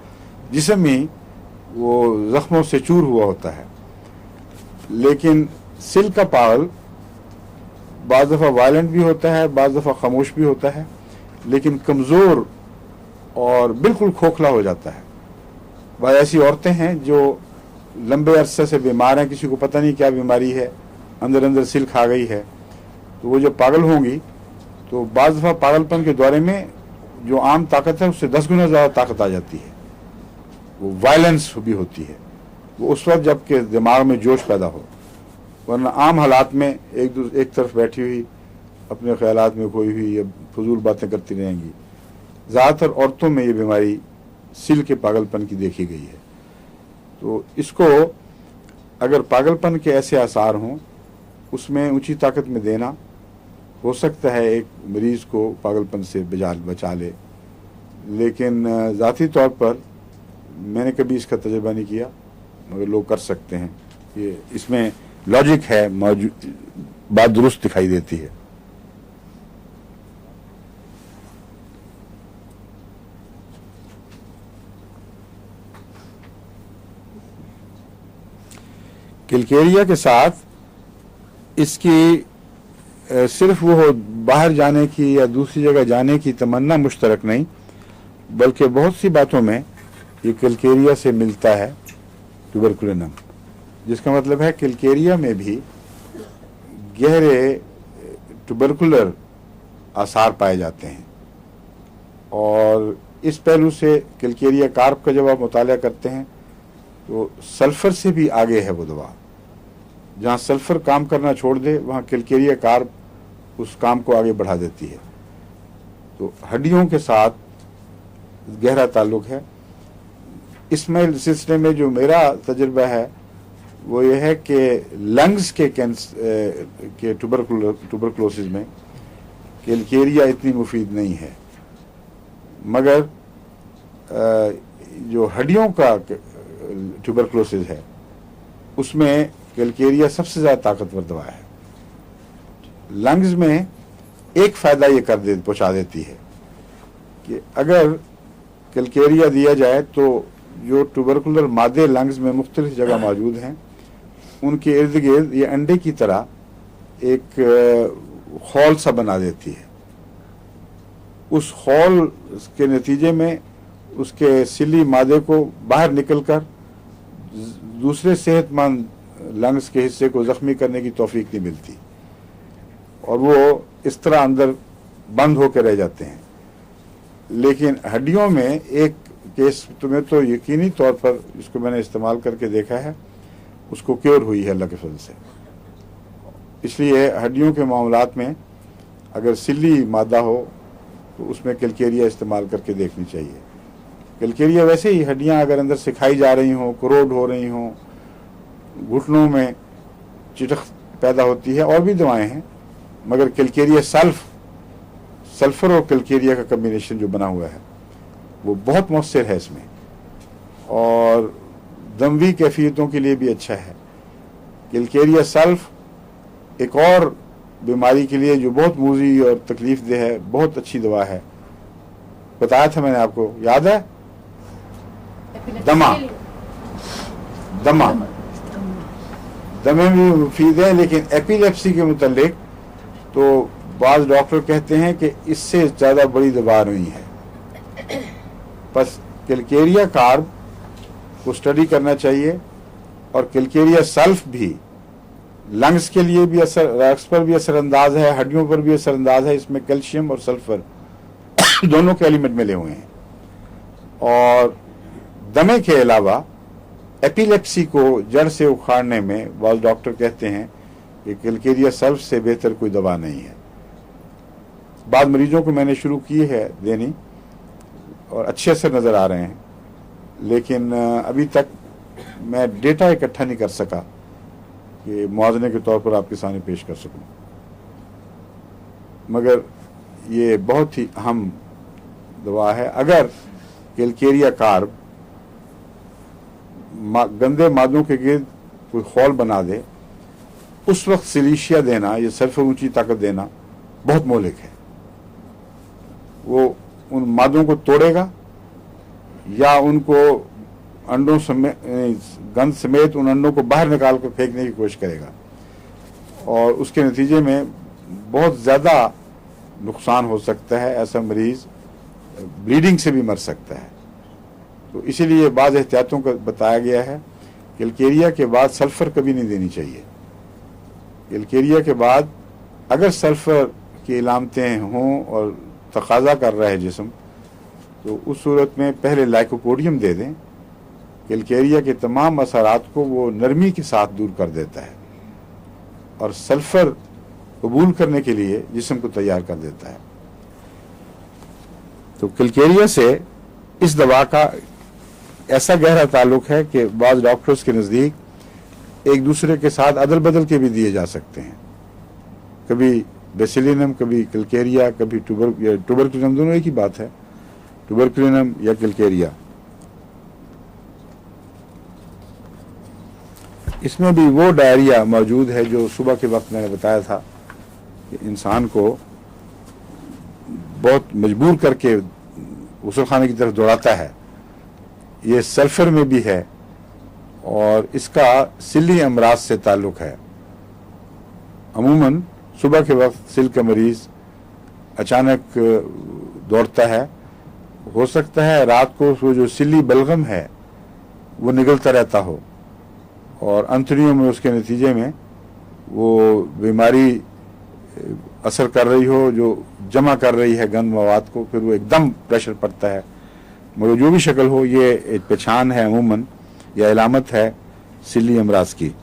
जिस्म ही वो ज़ख्मों से चूर हुआ होता है। लेकिन सिल का पागल बाज़ दफ़ा वायलेंट भी होता है, बाज़ दफ़ा खामोश भी होता है, लेकिन कमज़ोर और बिल्कुल खोखला हो जाता है। वह ऐसी औरतें हैं जो लंबे अरसे से बीमार हैं, किसी को पता नहीं क्या बीमारी है, अंदर अंदर सिल खा गई है, तो वो जब पागल होंगी तो बाज़ दफ़ा पागलपन के दौरे में जो आम ताकत है उससे 10 गुना ज़्यादा ताकत आ जाती है, वो वायलेंस भी होती है। वो उस वक्त जबकि दिमाग में जोश पैदा हो, वरना आम हालात में एक तरफ बैठी हुई अपने ख्यालात में खोई हुई या फजूल बातें करती रहेंगी। ज़्यादातर औरतों में ये बीमारी सिल के पागलपन की देखी गई है। तो इसको अगर पागलपन के ऐसे आसार हों, उसमें ऊंची ताकत में देना हो सकता है एक मरीज़ को पागलपन से बचा ले, लेकिन ज़ाती तौर पर मैंने कभी इसका तजुर्बा नहीं किया, मगर लोग कर सकते हैं। ये इसमें लॉजिक है, बात दुरुस्त दिखाई देती है। किलकेरिया के साथ इसकी सिर्फ वो बाहर जाने की या दूसरी जगह जाने की तमन्ना मुश्तरक नहीं, बल्कि बहुत सी बातों में ये किलकेरिया से मिलता है ट्यूबरकुलिनम, जिसका मतलब है किलकेरिया में भी गहरे ट्यूबरकुलर आसार पाए जाते हैं। और इस पहलू से किलकेरिया कार्प का जब आप मुताला करते हैं तो सल्फर से भी आगे है वो दवा। जहाँ सल्फर काम करना छोड़ दे वहाँ किलकेरिया कार्प उस काम को आगे बढ़ा देती है। तो हड्डियों के साथ गहरा ताल्लुक है। इसमें सिलसिले में जो मेरा तजुर्बा है वो ये है कि लंग्स के कैंसर के ट्यूबरकुलोसिस में कैलकेरिया इतनी मुफीद नहीं है, मगर जो हड्डियों का ट्यूबरकुलोसिस है उसमें कैलकेरिया सबसे ज़्यादा ताकतवर दवा है। लंग्स में एक फ़ायदा ये पहुंचा देती है कि अगर कैलकेरिया दिया जाए तो जो ट्यूबरकुलर मादे लंग्स में मुख्तलिफ जगह मौजूद हैं उनके इर्द गिर्द ये अंडे की तरह एक खौल सा बना देती है। उस खौल के नतीजे में उसके सिली मादे को बाहर निकलकर दूसरे सेहतमंद लंग्स के हिस्से को जख्मी करने की तौफीक नहीं मिलती और वो इस तरह अंदर बंद होकर रह जाते हैं। लेकिन हड्डियों में एक केस तुम्हें तो यकीनी तौर पर इसको मैंने इस्तेमाल करके देखा है, उसको क्योर हुई है अल्लाह के फजल से। इसलिए हड्डियों के मामलात में अगर सिली मादा हो तो उसमें कैलकेरिया इस्तेमाल करके देखनी चाहिए। कैलकेरिया वैसे ही हड्डियां अगर अंदर से खाई जा रही हों, करोड हो रही हों, घुटनों में चिटक पैदा होती है, और भी दवाएं हैं, मगर कैलकेरिया सल्फर और कैलकेरिया का कम्बिनेशन जो बना हुआ है वो बहुत मौसर है इसमें, और दमवी कैफियतों के लिए भी अच्छा है। कैलकेरिया सल्फ एक और बीमारी के लिए जो बहुत मूजी और तकलीफ दे है, बहुत अच्छी दवा है, बताया था मैंने आपको, याद है? दमे भी मुफीद है, लेकिन एपिलेप्सी के मुतालिक तो बाज़ डॉक्टर कहते हैं कि इससे ज़्यादा बड़ी दवा नहीं है। बस कैलकेरिया कार्ब को स्टडी करना चाहिए, और कैलकेरिया सल्फ भी लंग्स के लिए भी लंग्स पर भी असरअंदाज है, हड्डियों पर भी असरअंदाज है। इसमें कैल्शियम और सल्फर दोनों के एलिमेंट मिले हुए हैं। और दमे के अलावा एपिलेप्सी को जड़ से उखाड़ने में बाज़ डॉक्टर कहते हैं कि कैलकेरिया सल्फ से बेहतर कोई दवा नहीं है। बाद मरीजों को मैंने शुरू की है देनी और अच्छे असर नज़र आ रहे हैं, लेकिन अभी तक मैं डेटा इकट्ठा नहीं कर सका कि मुआवजे के तौर पर आपके सामने पेश कर सकूं, मगर ये बहुत ही अहम दवा है। अगर कैलकेरिया कार्ब गंदे मादों के गिर्द कोई खौल बना दे, उस वक्त सिलीशिया देना, ये सल्फर ऊंची ताकत देना बहुत मौलिक है। वो उन मादों को तोड़ेगा या उनको अंडों समेत, गंद समेत उन अंडों को बाहर निकाल कर फेंकने की कोशिश करेगा, और उसके नतीजे में बहुत ज़्यादा नुकसान हो सकता है। ऐसा मरीज ब्लीडिंग से भी मर सकता है। तो इसीलिए बाज़ एहतियातों का बताया गया है। कैलकेरिया के बाद सल्फर कभी नहीं देनी चाहिए। कैलकेरिया के बाद अगर सल्फर की इलामतें हों और तकाजा कर रहा है जिस्म, तो उस सूरत में पहले लाइकोपोडियम दे दें। कैलकेरिया के तमाम असरात को वो नरमी के साथ दूर कर देता है और सल्फर कबूल करने के लिए जिस्म को तैयार कर देता है। तो कैलकेरिया से इस दवा का ऐसा गहरा ताल्लुक है कि बाज़ डॉक्टर्स के नज़दीक एक दूसरे के साथ अदल बदल के भी दिए जा सकते हैं। कभी बेसिलिनम, कभी कैलकेरिया, कभी ट्यूबरकुलिनम, दोनों एक ही बात है, ट्यूबरकुलिनम या कैलकेरिया। इसमें भी वो डायरिया मौजूद है जो सुबह के वक्त मैंने बताया था कि इंसान को बहुत मजबूर करके गुस्ल खाने की तरफ दौड़ाता है। ये सल्फर में भी है और इसका सिली अमराज से ताल्लुक है। अमूमन सुबह के वक्त सिल का मरीज अचानक दौड़ता है, हो सकता है रात को वो जो सिली बलगम है वो निकलता रहता हो और अंतड़ियों में उसके नतीजे में वो बीमारी असर कर रही हो जो जमा कर रही है गंद मवाद को, फिर वो एकदम प्रेशर पड़ता है। मगर जो भी शक्ल हो, ये एक पहचान है अमूमन या इलामत है सिली अमराज की।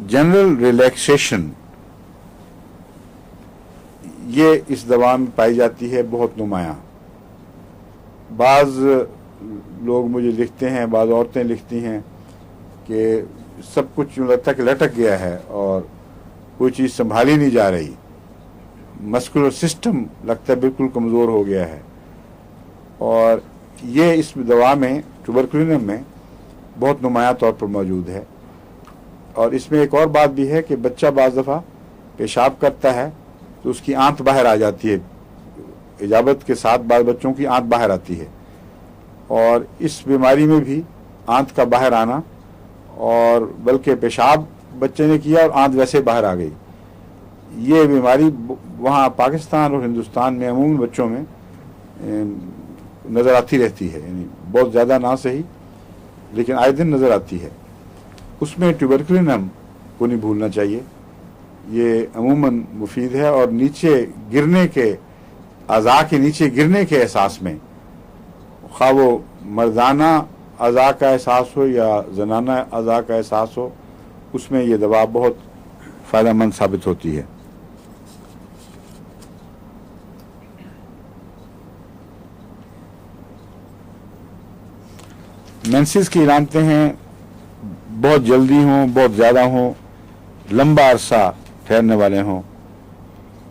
जनरल रिलैक्सेशन ये इस दवा में पाई जाती है बहुत नुमायाँ। बाज़ लोग मुझे लिखते हैं, बाज़ औरतें लिखती हैं कि सब कुछ यूँ लगता है कि लटक गया है और कोई चीज़ संभाली नहीं जा रही, मस्कुलर सिस्टम लगता है बिल्कुल कमज़ोर हो गया है। और ये इस दवा में, ट्यूबरकुलिनम में, बहुत नुमायाँ तौर पर मौजूद है। और इसमें एक और बात भी है कि बच्चा बाज़ दफ़ा पेशाब करता है तो उसकी आंत बाहर आ जाती है, इजाबत के साथ बाल बच्चों की आंत बाहर आती है। और इस बीमारी में भी आंत का बाहर आना, और बल्कि पेशाब बच्चे ने किया और आंत वैसे बाहर आ गई, ये बीमारी वहाँ पाकिस्तान और हिंदुस्तान में अमूमन बच्चों में नज़र आती रहती है, यानी बहुत ज़्यादा ना सही लेकिन आए दिन नज़र आती है। उसमें ट्यूबरकुलिनम को नहीं भूलना चाहिए, ये अमूमन मुफीद है। और नीचे गिरने के, अज़ा के नीचे गिरने के एहसास में, खा वो मर्दाना अज़ा का एहसास हो या जनाना अज़ा का एहसास हो, उसमें ये दवा बहुत फ़ायदेमंद साबित होती है। मेंसेस की इलामतें हैं, बहुत जल्दी हों, बहुत ज़्यादा हों, लंबा अरसा ठहरने वाले हों,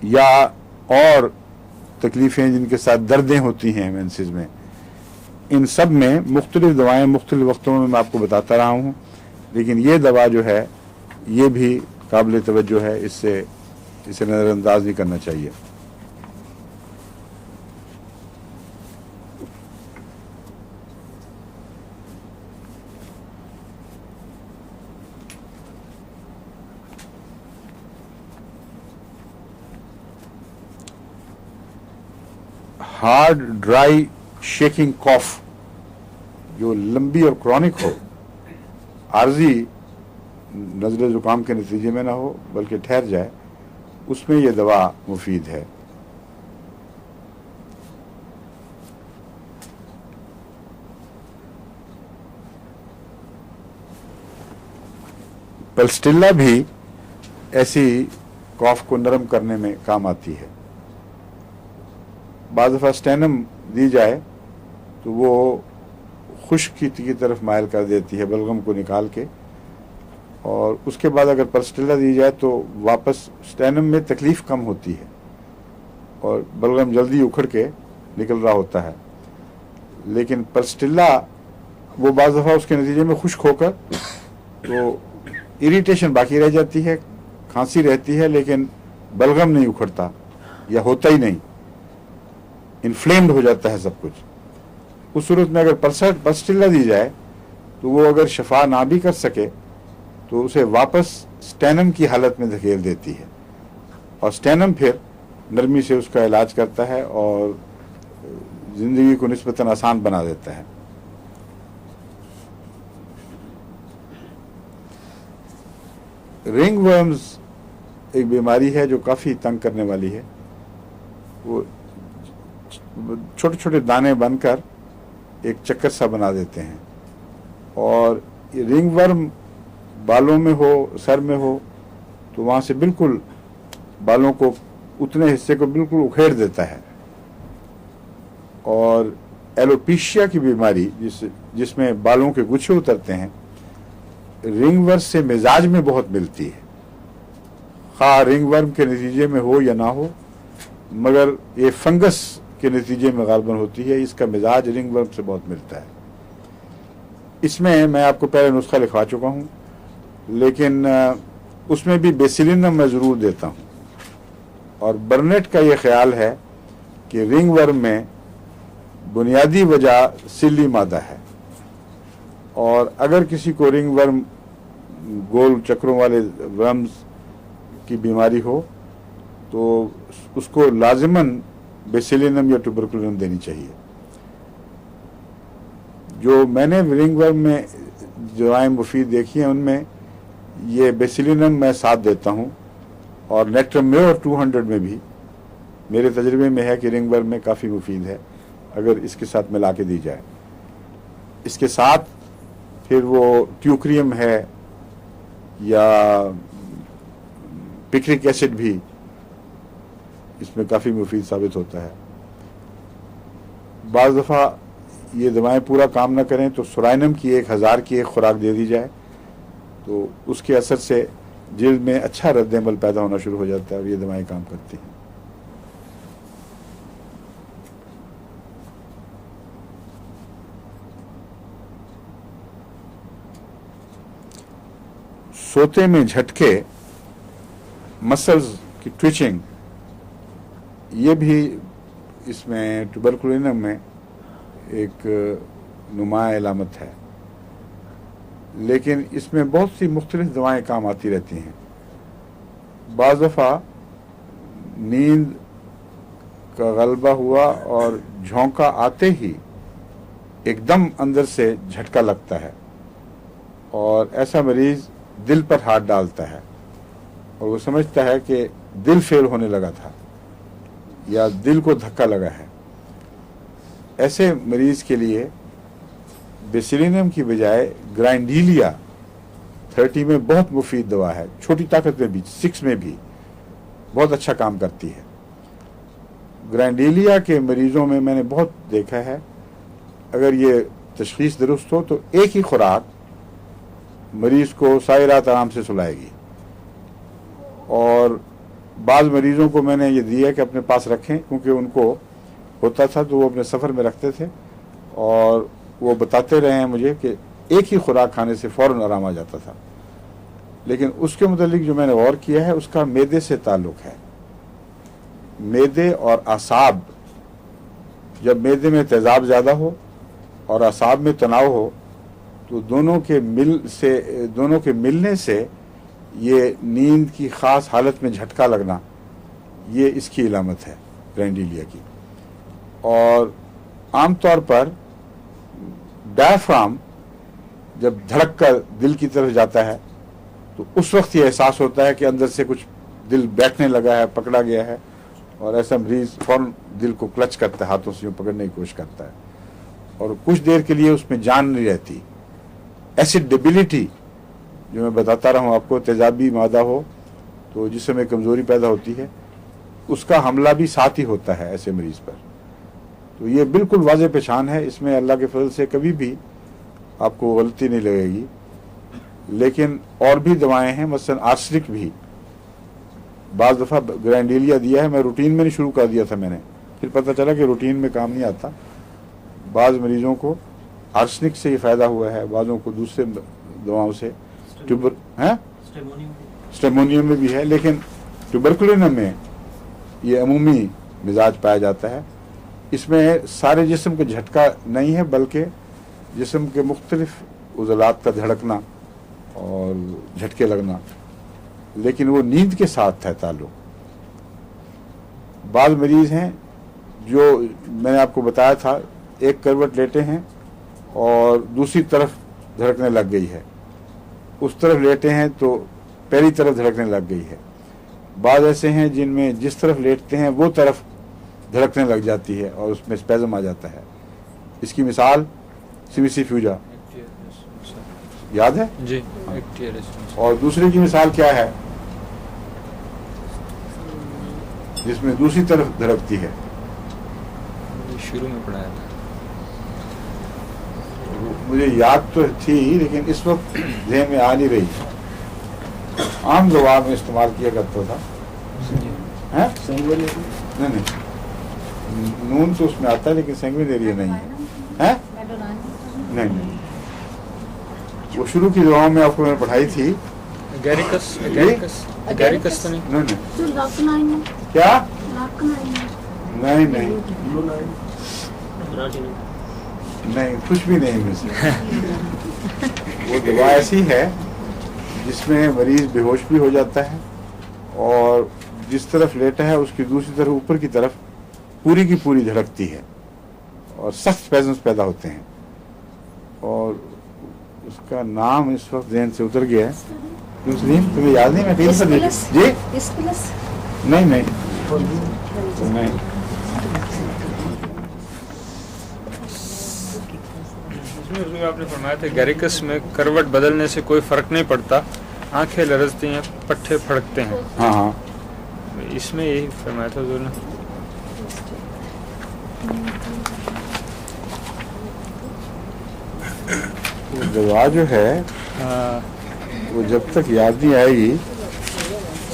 या और तकलीफ़ें जिनके साथ दर्दें होती हैं मेंसेस में, इन सब में मुख्तलिफ दवाएँ मुख्तलिफ वक्तों में मैं आपको बताता रहा हूँ। लेकिन ये दवा जो है ये भी काबिल तवज्जो है, इसे नज़रअंदाज नहीं करना चाहिए। हार्ड ड्राई शेकिंग कॉफ जो लंबी और क्रॉनिक हो, आर्जी नज़ले ज़ुकाम के नतीजे में ना हो बल्कि ठहर जाए, उसमें यह दवा मुफीद है। पल्स्टिल्ला भी ऐसी कॉफ को नरम करने में काम आती है। बाज़ दफ़ा स्टेनम दी जाए तो वो खुश्की की तरफ मायल कर देती है बलगम को निकाल के, और उसके बाद अगर पल्स्टिल्ला दी जाए तो वापस स्टेनम में तकलीफ़ कम होती है और बलगम जल्दी उखड़ के निकल रहा होता है। लेकिन पल्स्टिल्ला वो बाज़ दफ़ा उसके नतीजे में खुश्क होकर तो इरिटेशन बाकी रह जाती है, खांसी रहती है, लेकिन बलगम नहीं उखड़ता या होता ही नहीं, इन्फ्लेम्ड हो जाता है सब कुछ। उस सूरत में अगर पल्स्टिल्ला दी जाए तो वो अगर शफा ना भी कर सके तो उसे वापस स्टेनम की हालत में धकेल देती है, और स्टेनम फिर नरमी से उसका इलाज करता है और ज़िंदगी को निस्बतन आसान बना देता है। रिंग वर्म्स एक बीमारी है जो काफ़ी तंग करने वाली है। वो छोटे छोटे दाने बनकर एक चक्कर सा बना देते हैं, और ये रिंग वर्म बालों में हो, सर में हो, तो वहाँ से बिल्कुल बालों को, उतने हिस्से को बिल्कुल उखेड़ देता है। और एलोपेशिया की बीमारी जिसमें बालों के गुच्छे उतरते हैं, रिंग वर्म से मिजाज में बहुत मिलती है। खा रिंग वर्म के नतीजे में हो या ना हो, मगर ये फंगस के नतीजे में गालबन होती है। इसका मिजाज रिंग वर्म से बहुत मिलता है। इसमें मैं आपको पहले नुस्खा लिखवा चुका हूँ, लेकिन उसमें भी बेसिलिनम मैं ज़रूर देता हूँ। और बर्नेट का ये ख्याल है कि रिंग वर्म में बुनियादी वजह सिल्ली मादा है, और अगर किसी को रिंग वर्म, गोल चक्रों वाले वर्म्स की बीमारी हो तो उसको लाजिमन बेसिलिनम या ट्यूबरकुलिनम देनी चाहिए। जो मैंने रिंग वर्म में दवाएं मुफीद देखी हैं उनमें ये बेसिलिनम मैं 7 देता हूँ, और नेट्रम्योर 200 में भी मेरे तजर्बे में है कि रिंग वर्म में काफ़ी मुफीद है अगर इसके साथ मिला के दी जाए। इसके साथ फिर वो ट्यूक्रियम है या पिक्रिक एसिड भी इसमें काफ़ी मुफीद साबित होता है। बाज़ दफ़ा ये दवाएं पूरा काम ना करें तो सुराइनम की 1000 की एक खुराक दे दी जाए तो उसके असर से जिल्द में अच्छा रद्द-ए-अमल पैदा होना शुरू हो जाता है और ये दवाएं काम करती हैं। सोते में झटके, मसल्स की ट्विचिंग, ये भी इसमें ट्यूबरकुलिनम में एक नुमाया अलामत है, लेकिन इसमें बहुत सी मुख्तलिफ दवाएं काम आती रहती हैं। बाज़ दफ़ा नींद का गलबा हुआ और झोंका आते ही एकदम अंदर से झटका लगता है और ऐसा मरीज़ दिल पर हाथ डालता है और वो समझता है कि दिल फेल होने लगा था या दिल को धक्का लगा है। ऐसे मरीज के लिए बेसिलिनम की बजाय ग्राइंडीलिया 30 में बहुत मुफीद दवा है। छोटी ताकत में भी, 6 में भी बहुत अच्छा काम करती है। ग्राइंडीलिया के मरीजों में मैंने बहुत देखा है, अगर ये तशखीस दुरुस्त हो तो एक ही खुराक मरीज को सारी रात आराम से सुलाएगी। और बाज़ मरीज़ों को मैंने ये दिया कि अपने पास रखें, क्योंकि उनको होता था तो वो अपने सफ़र में रखते थे और वो बताते रहे हैं मुझे कि एक ही खुराक खाने से फ़ौरन आराम आ जाता था। लेकिन उसके मुतालिक जो मैंने गौर किया है उसका मैदे से ताल्लुक़ है। मैदे और आसाब, जब मैदे में तेज़ाब ज़्यादा हो और आसाब में तनाव हो तो दोनों के मिलने से ये नींद की ख़ास हालत में झटका लगना, ये इसकी इलामत है ग्राइंडीलिया की। और आम तौर पर डायफ्राम जब धड़क कर दिल की तरफ जाता है तो उस वक्त ये एहसास होता है कि अंदर से कुछ दिल बैठने लगा है, पकड़ा गया है, और ऐसा मरीज फौरन दिल को क्लच करता है, हाथों से यूं पकड़ने की कोशिश करता है और कुछ देर के लिए उसमें जान नहीं रहती। एसिड डेबिलिटी जो मैं बताता रहा हूँ आपको, तेजाबी मादा हो तो जिससे में कमज़ोरी पैदा होती है, उसका हमला भी साथ ही होता है ऐसे मरीज पर। तो ये बिल्कुल वाज़ेह पहचान है, इसमें अल्लाह के फजल से कभी भी आपको गलती नहीं लगेगी। लेकिन और भी दवाएं हैं, मसलन आर्सेनिक भी बाज़ दफ़ा ग्राइंडीलिया दिया है, मैं रूटीन में नहीं शुरू कर दिया था मैंने, फिर पता चला कि रूटीन में काम नहीं आता। बाज़ मरीज़ों को आर्सेनिक से ये फ़ायदा हुआ है, बाज़ों को दूसरे दवाओं से, स्टेमोनियम में भी है, लेकिन ट्यूबरकुलिनम में ये अमूमी मिजाज पाया जाता है। इसमें सारे जिस्म का झटका नहीं है, बल्कि जिस्म के मुख्तलिफ उज़लात का धड़कना और झटके लगना, लेकिन वो नींद के साथ है ताल्लुक़। बाज़ मरीज़ हैं जो मैंने आपको बताया था, एक करवट लेटे हैं और दूसरी तरफ धड़कने लग गई है, उस तरफ लेटे हैं तो पहली तरफ धड़कने लग गई है। बाज़ ऐसे हैं जिनमें जिस तरफ लेटते हैं वो तरफ धड़कने लग जाती है और उसमें स्पेज़म आ जाता है। इसकी मिसाल सिमिसिफ्यूजा याद है जी, और दूसरे की मिसाल क्या है जिसमें दूसरी तरफ धड़कती है? शुरू में पढ़ाया था, मुझे याद तो थी लेकिन इस वक्त ज़हन में आ नहीं रही। आम दवा में इस्तेमाल किया करता था, हैं? नहीं, नून तो उसमें आता है लेकिन सैंग्विनेरिया नहीं है, हैं? नहीं, वो शुरू की दवाओं में आपको मैंने पढ़ाई थी। गैरिकस तो नहीं? नहीं, क्या? नहीं, कुछ भी नहीं में से। वो दवा ऐसी है जिसमें मरीज बेहोश भी हो जाता है और जिस तरफ लेटा है उसकी दूसरी तरफ ऊपर की तरफ पूरी की पूरी धड़कती है और सख्त स्पैज़म्स पैदा होते हैं, और उसका नाम इस वक्त ज़हन से उतर गया है। तुम्हें याद नहीं? मैं कहीं पर नहीं जी, नहीं इसमें आपने फरमाया था गैरिकस में करवट बदलने से कोई फर्क नहीं पड़ता, आंखें लरजती हैं, पट्टे फड़कते हैं। हाँ, اس میں یہی فرمایا تھا حضور نے. وہ دوا جو ہے وہ جب تک یاد نہیں آئے گی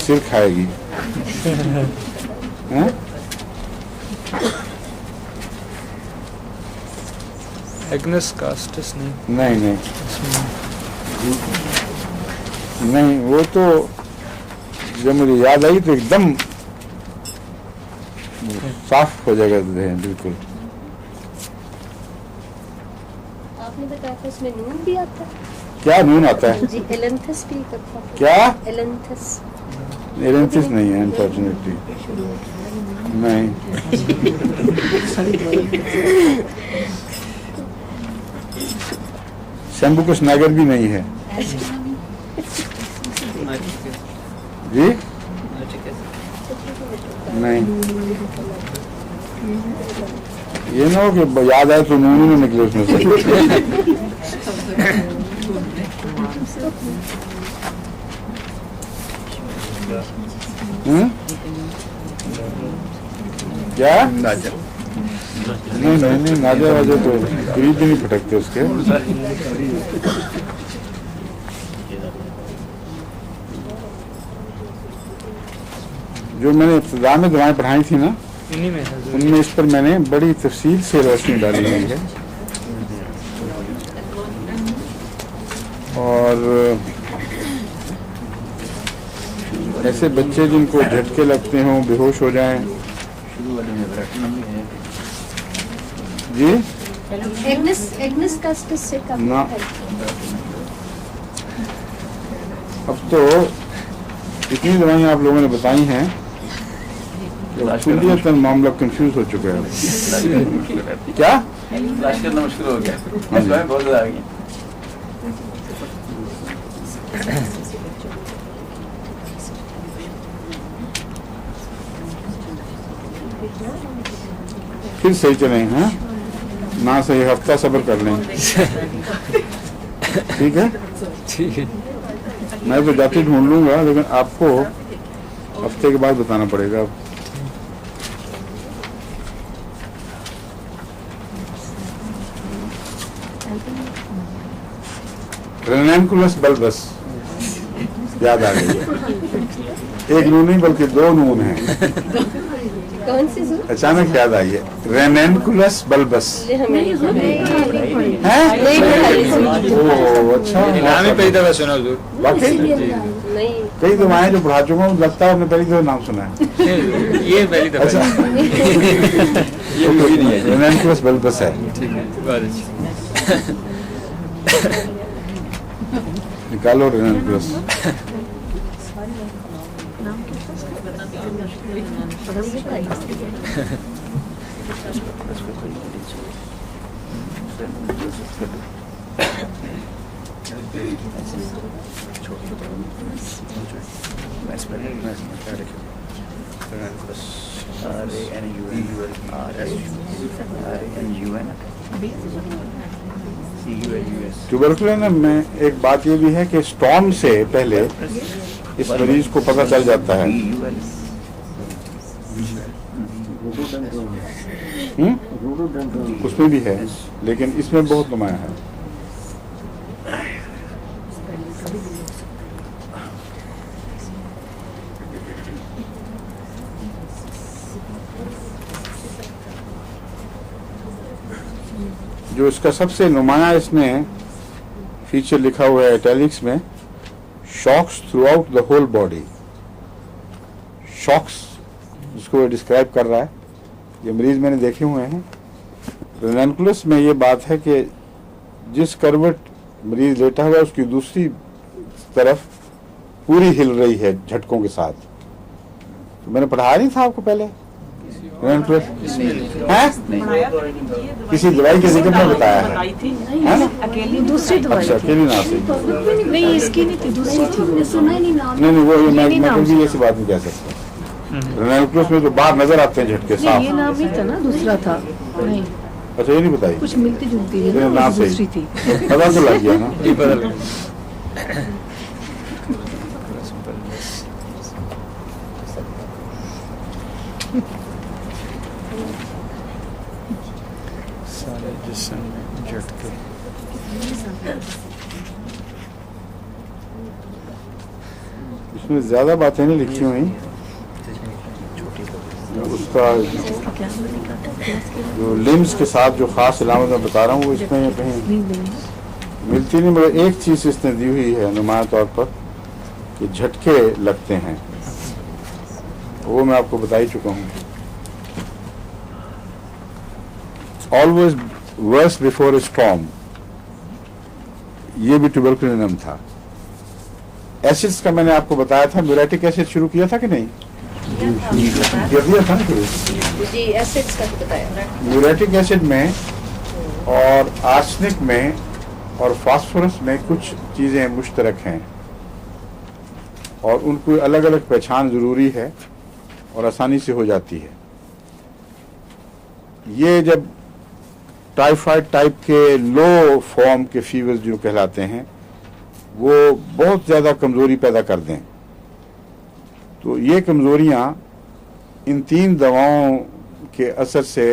سر کھائے گی. ہاں؟ ایگنس کاسٹس نہیں. نہیں نہیں وہ تو جب مجھے یاد آئی تو ایک دم صاف ہو جائے گا ذہن بالکل. آپ نے بتایا تھا اس میں نون بھی آتا ہے. کیا نون آتا ہے؟ جی ایلنتھس بھی کرتا ہے. کیا ایلنتھس ایلنتھس نہیں ہے انفارچونیٹلی. نہیں شمبھوکش ناگر بھی نہیں ہے. جی نہیں یہ نہ ہو کہ یاد آئے تو نون ہی نہیں نکلے اس میں سے. کیا نہیں ناجا واجا تو قریب بھی نہیں پھٹکتے اس کے. جو میں نے ابتدا میں دعائیں پڑھائی تھی نا انہی میں حضور. ان میں اس پر میں نے بڑی تفصیل سے روشنی ڈالی ہوئی ہے. اور ایسے بچے جن کو جھٹکے لگتے ہوں بے ہوش ہو جائیں. جی ایگنس کاسٹس سے کم نہ. ہے. اب تو اتنی دوائیں آپ لوگوں نے بتائی ہیں کہ معاملہ کنفیوز ہو چکا ہے. کیا لاش کرنا مشکل ہو گیا. ہاں جی. بہت زیادہ آ گئی. پھر صحیح چلیں. ہاں نہ صحیح ہفتہ صبر کر لیں. ٹھیک ہے ٹھیک ہے. میں تو جاتی ڈھونڈ لوں گا لیکن آپ کو ہفتے کے بعد بتانا پڑے گا. رینانکولس بلبس یاد آ گئی. ایک نون نہیں بلکہ دو نون ہیں. کون سی سر؟ اچانک یاد آئی ہے. رینانکولس بلبس. اچھا نام ہی پہلی دفعہ سنا حضور. واقعی نہیں کئی دعائیں جو پڑھا چکا ہوں لگتا ہے آپ نے پہلی دفعہ نام سنا ہے. یہ پہلی دفعہ. اچھا رینانکولس بلبس ہے. ٹھیک ہے بہت اچھا. نکالو رینانکولس. ٹیوبرکلوز میں ایک بات یہ بھی ہے کہ اسٹارم سے پہلے اس مریض کو پتہ چل جاتا ہے. اس میں بھی ہے لیکن اس میں بہت نمایاں ہے. جو اس کا سب سے نمایاں اس میں فیچر لکھا ہوا ہے ایٹیلکس میں shocks through out the whole body. Shocks جس کو وہ ڈسکرائب کر رہا ہے یہ مریض میں نے دیکھے ہوئے ہیں. رینانکولس میں یہ بات ہے کہ جس کروٹ مریض لیٹا ہوا ہے اس کی دوسری طرف پوری ہل رہی ہے جھٹکوں کے ساتھ. تو میں نے پڑھایا نہیں تھا آپ کو پہلے رینانکولس کسی دوائی کے ذکر میں بتایا ہے. دوسری اچھا اکیلی نہ سے نہیں اس کی نہیں تھی دوسری تھی. سنا ہی نہیں نام. نہیں وہ میں بھی ایسی بات نہیں کہہ سکتا. رینانکولس میں تو باہر نظر آتے ہیں جھٹکے صاف. یہ نام نہیں تھا نا دوسرا تھا. نہیں اچھا یہ نہیں بتائی کچھ ملتی جلتی ہے نام سے دوسری تھی. پتا تو لگ گیا نا. یہ بدل सारे जिस्म में झटके। इसमें ज़्यादा बातें नहीं लिखी हुई, उसका जो लिम्स के साथ जो ख़ास अलामत मैं बता रहा हूँ वो इसमें कहीं मिलती नहीं, मगर एक चीज़ इसने दी हुई है नुमाया तौर पर कि झटके लगते हैं, वो मैं आपको बता ही चुका हूँ। Always worse before a storm, ये भी ट्यूबरकुलिनम था। एसिड्स का मैंने आपको बताया था, म्यूरेटिक एसिड शुरू किया था कि नहीं? दिया था ना जी, एसिड्स का ही बताया। म्यूरेटिक एसिड में और आर्सेनिक में और फास्फोरस में कुछ चीज़ें मुश्तरक हैं और उनको अलग अलग पहचान ज़रूरी है और आसानी से हो जाती है। ये जब टाइफाइड टाइप के लो फॉर्म के फीवर जो कहलाते हैं वो बहुत ज़्यादा कमज़ोरी पैदा कर दें, तो ये कमज़ोरियाँ इन 3 दवाओं के असर से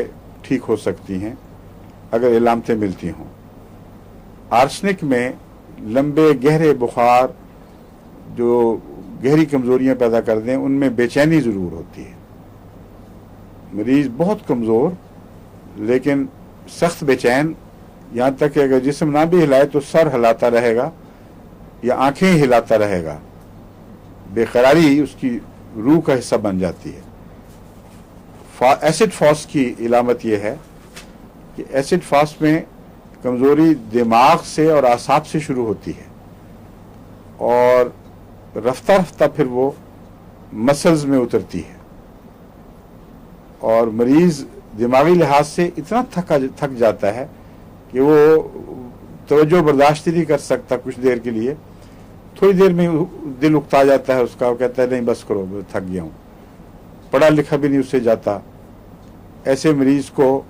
ठीक हो सकती हैं अगर इलामतें मिलती हों। आर्सेनिक में लंबे गहरे बुखार जो गहरी कमज़ोरियाँ पैदा कर दें, उनमें बेचैनी ज़रूर होती है। मरीज़ बहुत कमज़ोर लेकिन सख्त बेचैन, यहाँ तक कि अगर जिस्म ना भी हिलाए तो सर हिलाता रहेगा या आंखें हिलाता रहेगा, बेकरारी उसकी रूह का हिस्सा बन जाती है। एसिड फास्ट की इलामत यह है कि एसिड फास्ट में कमज़ोरी दिमाग से और आसाब से शुरू होती है और रफ्ता रफ्ता फिर वो मसल्स में उतरती है और मरीज़ दिमागी लिहाज से इतना थक जाता है कि वो तवज्जो बर्दाश्त नहीं कर सकता। कुछ देर के लिए, थोड़ी देर में दिल उकता जाता है उसका, वो कहता है नहीं बस करो, मैं थक गया हूँ, पढ़ा लिखा भी नहीं उससे जाता। ऐसे मरीज़ को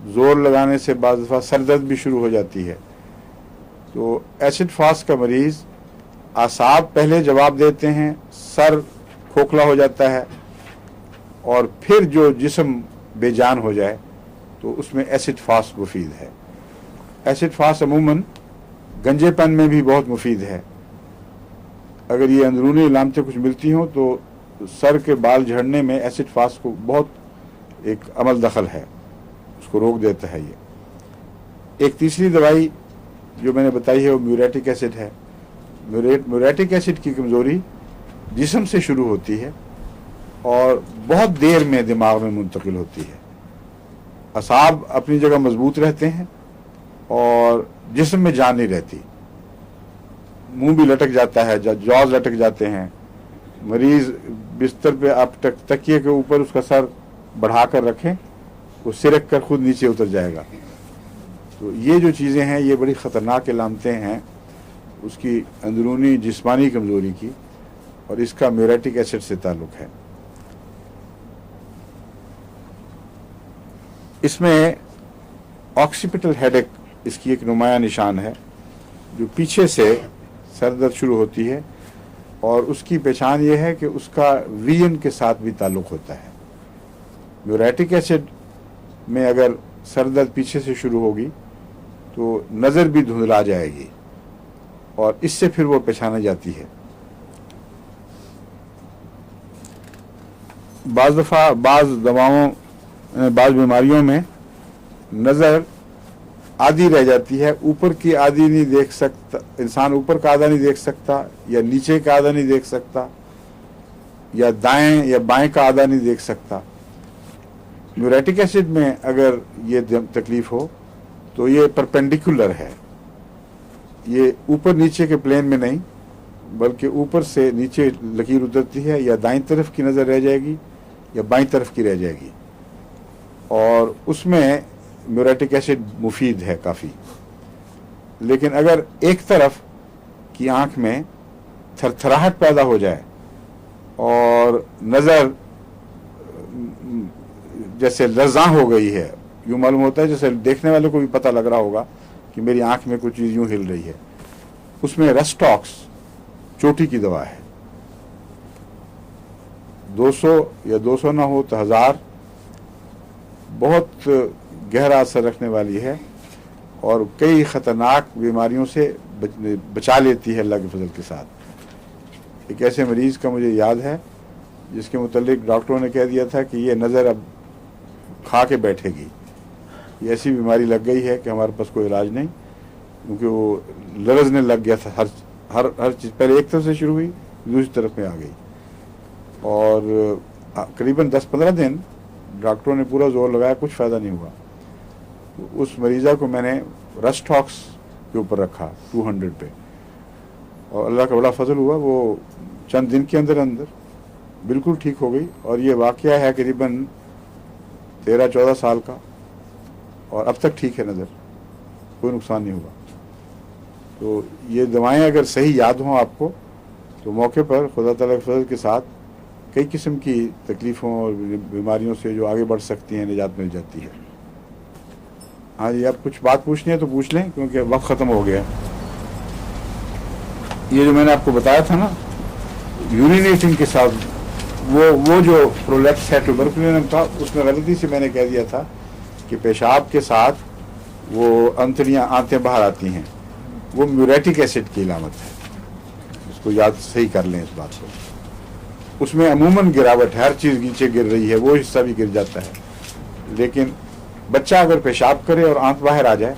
ज़ोर लगाने से बाज़ दफ़ा सर दर्द भी शुरू हो जाती है। तो एसिड फास्ट का मरीज़ आसाब पहले जवाब देते हैं, सर खोखला हो जाता है और फिर जो जिस्म बेजान हो जाए तो उसमें एसिड फास्ट मुफीद है। एसिड फास्ट अमूमन गंजेपन में भी बहुत मुफीद है। अगर ये अंदरूनी इलामतें कुछ मिलती हों तो सर के बाल झड़ने में एसिड फास्ट को बहुत एक अमल दखल है, उसको रोक देता है। ये एक तीसरी दवाई जो मैंने बताई है वो म्यूरेटिक एसिड है। म्यूरेटिक एसिड की कमज़ोरी जिस्म से शुरू होती है और बहुत देर में दिमाग में मुंतकिल होती है। असाब अपनी जगह मजबूत रहते हैं और जिस्म में जान नहीं रहती, मुंह भी लटक जाता है, जॉज लटक जाते हैं। मरीज़ बिस्तर पे आप तकिए के ऊपर उसका सर बढ़ाकर रखें, वो सिरक कर खुद नीचे उतर जाएगा। तो ये जो चीज़ें हैं ये बड़ी ख़तरनाक इलामतें हैं उसकी अंदरूनी जिस्मानी कमज़ोरी की, और इसका म्यूरेटिक एसिड से ताल्लुक़ है। इसमें ऑक्सीपिटल हेडेक इसकी एक नुमाया निशान है, जो पीछे से सर दर्द शुरू होती है और उसकी पहचान ये है कि उसका विजन के साथ भी ताल्लुक़ होता है। म्यूरेटिक एसिड में अगर सर दर्द पीछे से शुरू होगी तो नज़र भी धुंधला जाएगी और इससे फिर वो पहचाना जाती है। बाज़ दफ़ा बाज़ दवाओं बाज़ बीमारियों में नज़र आधी रह जाती है, ऊपर की आधी नहीं देख सकता इंसान, ऊपर का आधा नहीं देख सकता या नीचे का आधा नहीं देख सकता या दाएं या बाएं का आधा नहीं देख सकता। म्यूरेटिक एसिड में अगर ये तकलीफ हो तो ये परपेंडिकुलर है, ये ऊपर नीचे के प्लेन में नहीं बल्कि ऊपर से नीचे लकीर उतरती है, या दाईं तरफ की नज़र रह जाएगी या बाईं तरफ की रह जाएगी, और उसमें म्यूरेटिक एसिड मुफीद है काफ़ी। लेकिन अगर एक तरफ की आँख में थरथराहट पैदा हो जाए और नज़र जैसे लर्ज़ां हो गई है, यूँ मालूम होता है जैसे देखने वाले को भी पता लग रहा होगा कि मेरी आँख में कुछ चीज़ यूँ हिल रही है, उसमें रेस्टॉक्स चोटी की दवा है। 200 या 200 ना हो तो 1000 बहुत गहरा असर रखने वाली है और कई ख़तरनाक बीमारियों से बचा लेती है अल्लाह के फजल के साथ। एक ऐसे मरीज़ का मुझे याद है जिसके मुतल्लिक डॉक्टरों ने कह दिया था कि ये नज़र अब खा के बैठेगी, ये ऐसी बीमारी लग गई है कि हमारे पास कोई इलाज नहीं, क्योंकि वो लरजने लग गया था। हर चीज़ पहले एक तरफ से शुरू हुई, दूसरी तरफ में आ गई, और करीबन 10-15 दिन डॉक्टरों ने पूरा जोर लगाया, कुछ फ़ायदा नहीं हुआ। उस मरीज़ा को मैंने रस्टॉक्स के ऊपर रखा 200 पे, और अल्लाह का बड़ा फजल हुआ, वो चंद दिन के अंदर अंदर बिल्कुल ठीक हो गई। और ये वाक़या है करीबन 13-14 साल का, और अब तक ठीक है नज़र, कोई नुकसान नहीं हुआ। तो ये दवाएं अगर सही याद हों आपको तो मौके पर खुदा ताला के फजल के साथ कई किस्म की तकलीफ़ों और बीमारियों से जो आगे बढ़ सकती हैं निजात मिल जाती है। हाँ जी, अब कुछ बात पूछनी है तो पूछ लें, क्योंकि वक्त ख़त्म हो गया। ये जो मैंने आपको बताया था ना यूरिनेटिंग के साथ, वो जो प्रोलेप्स है ट्यूबरकुलिनम का, उसमें गलती से मैंने कह दिया था कि पेशाब के साथ वो आंतें बाहर आती हैं, वो म्यूरेटिक एसिड की इलामत है। इसको याद सही कर लें इस बात को। उसमें अमूमन गिरावट है, हर चीज़ नीचे गिर रही है, वो हिस्सा भी गिर जाता है, लेकिन बच्चा अगर पेशाब करे और आंत बाहर आ जाए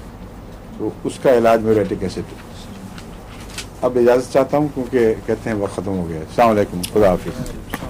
तो उसका इलाज म्यूरेटिक एसिड। अब इजाज़त चाहता हूँ क्योंकि कहते हैं वक्त ख़त्म हो गया। अस्सलाम वालेकुम, खुदा हाफिज़।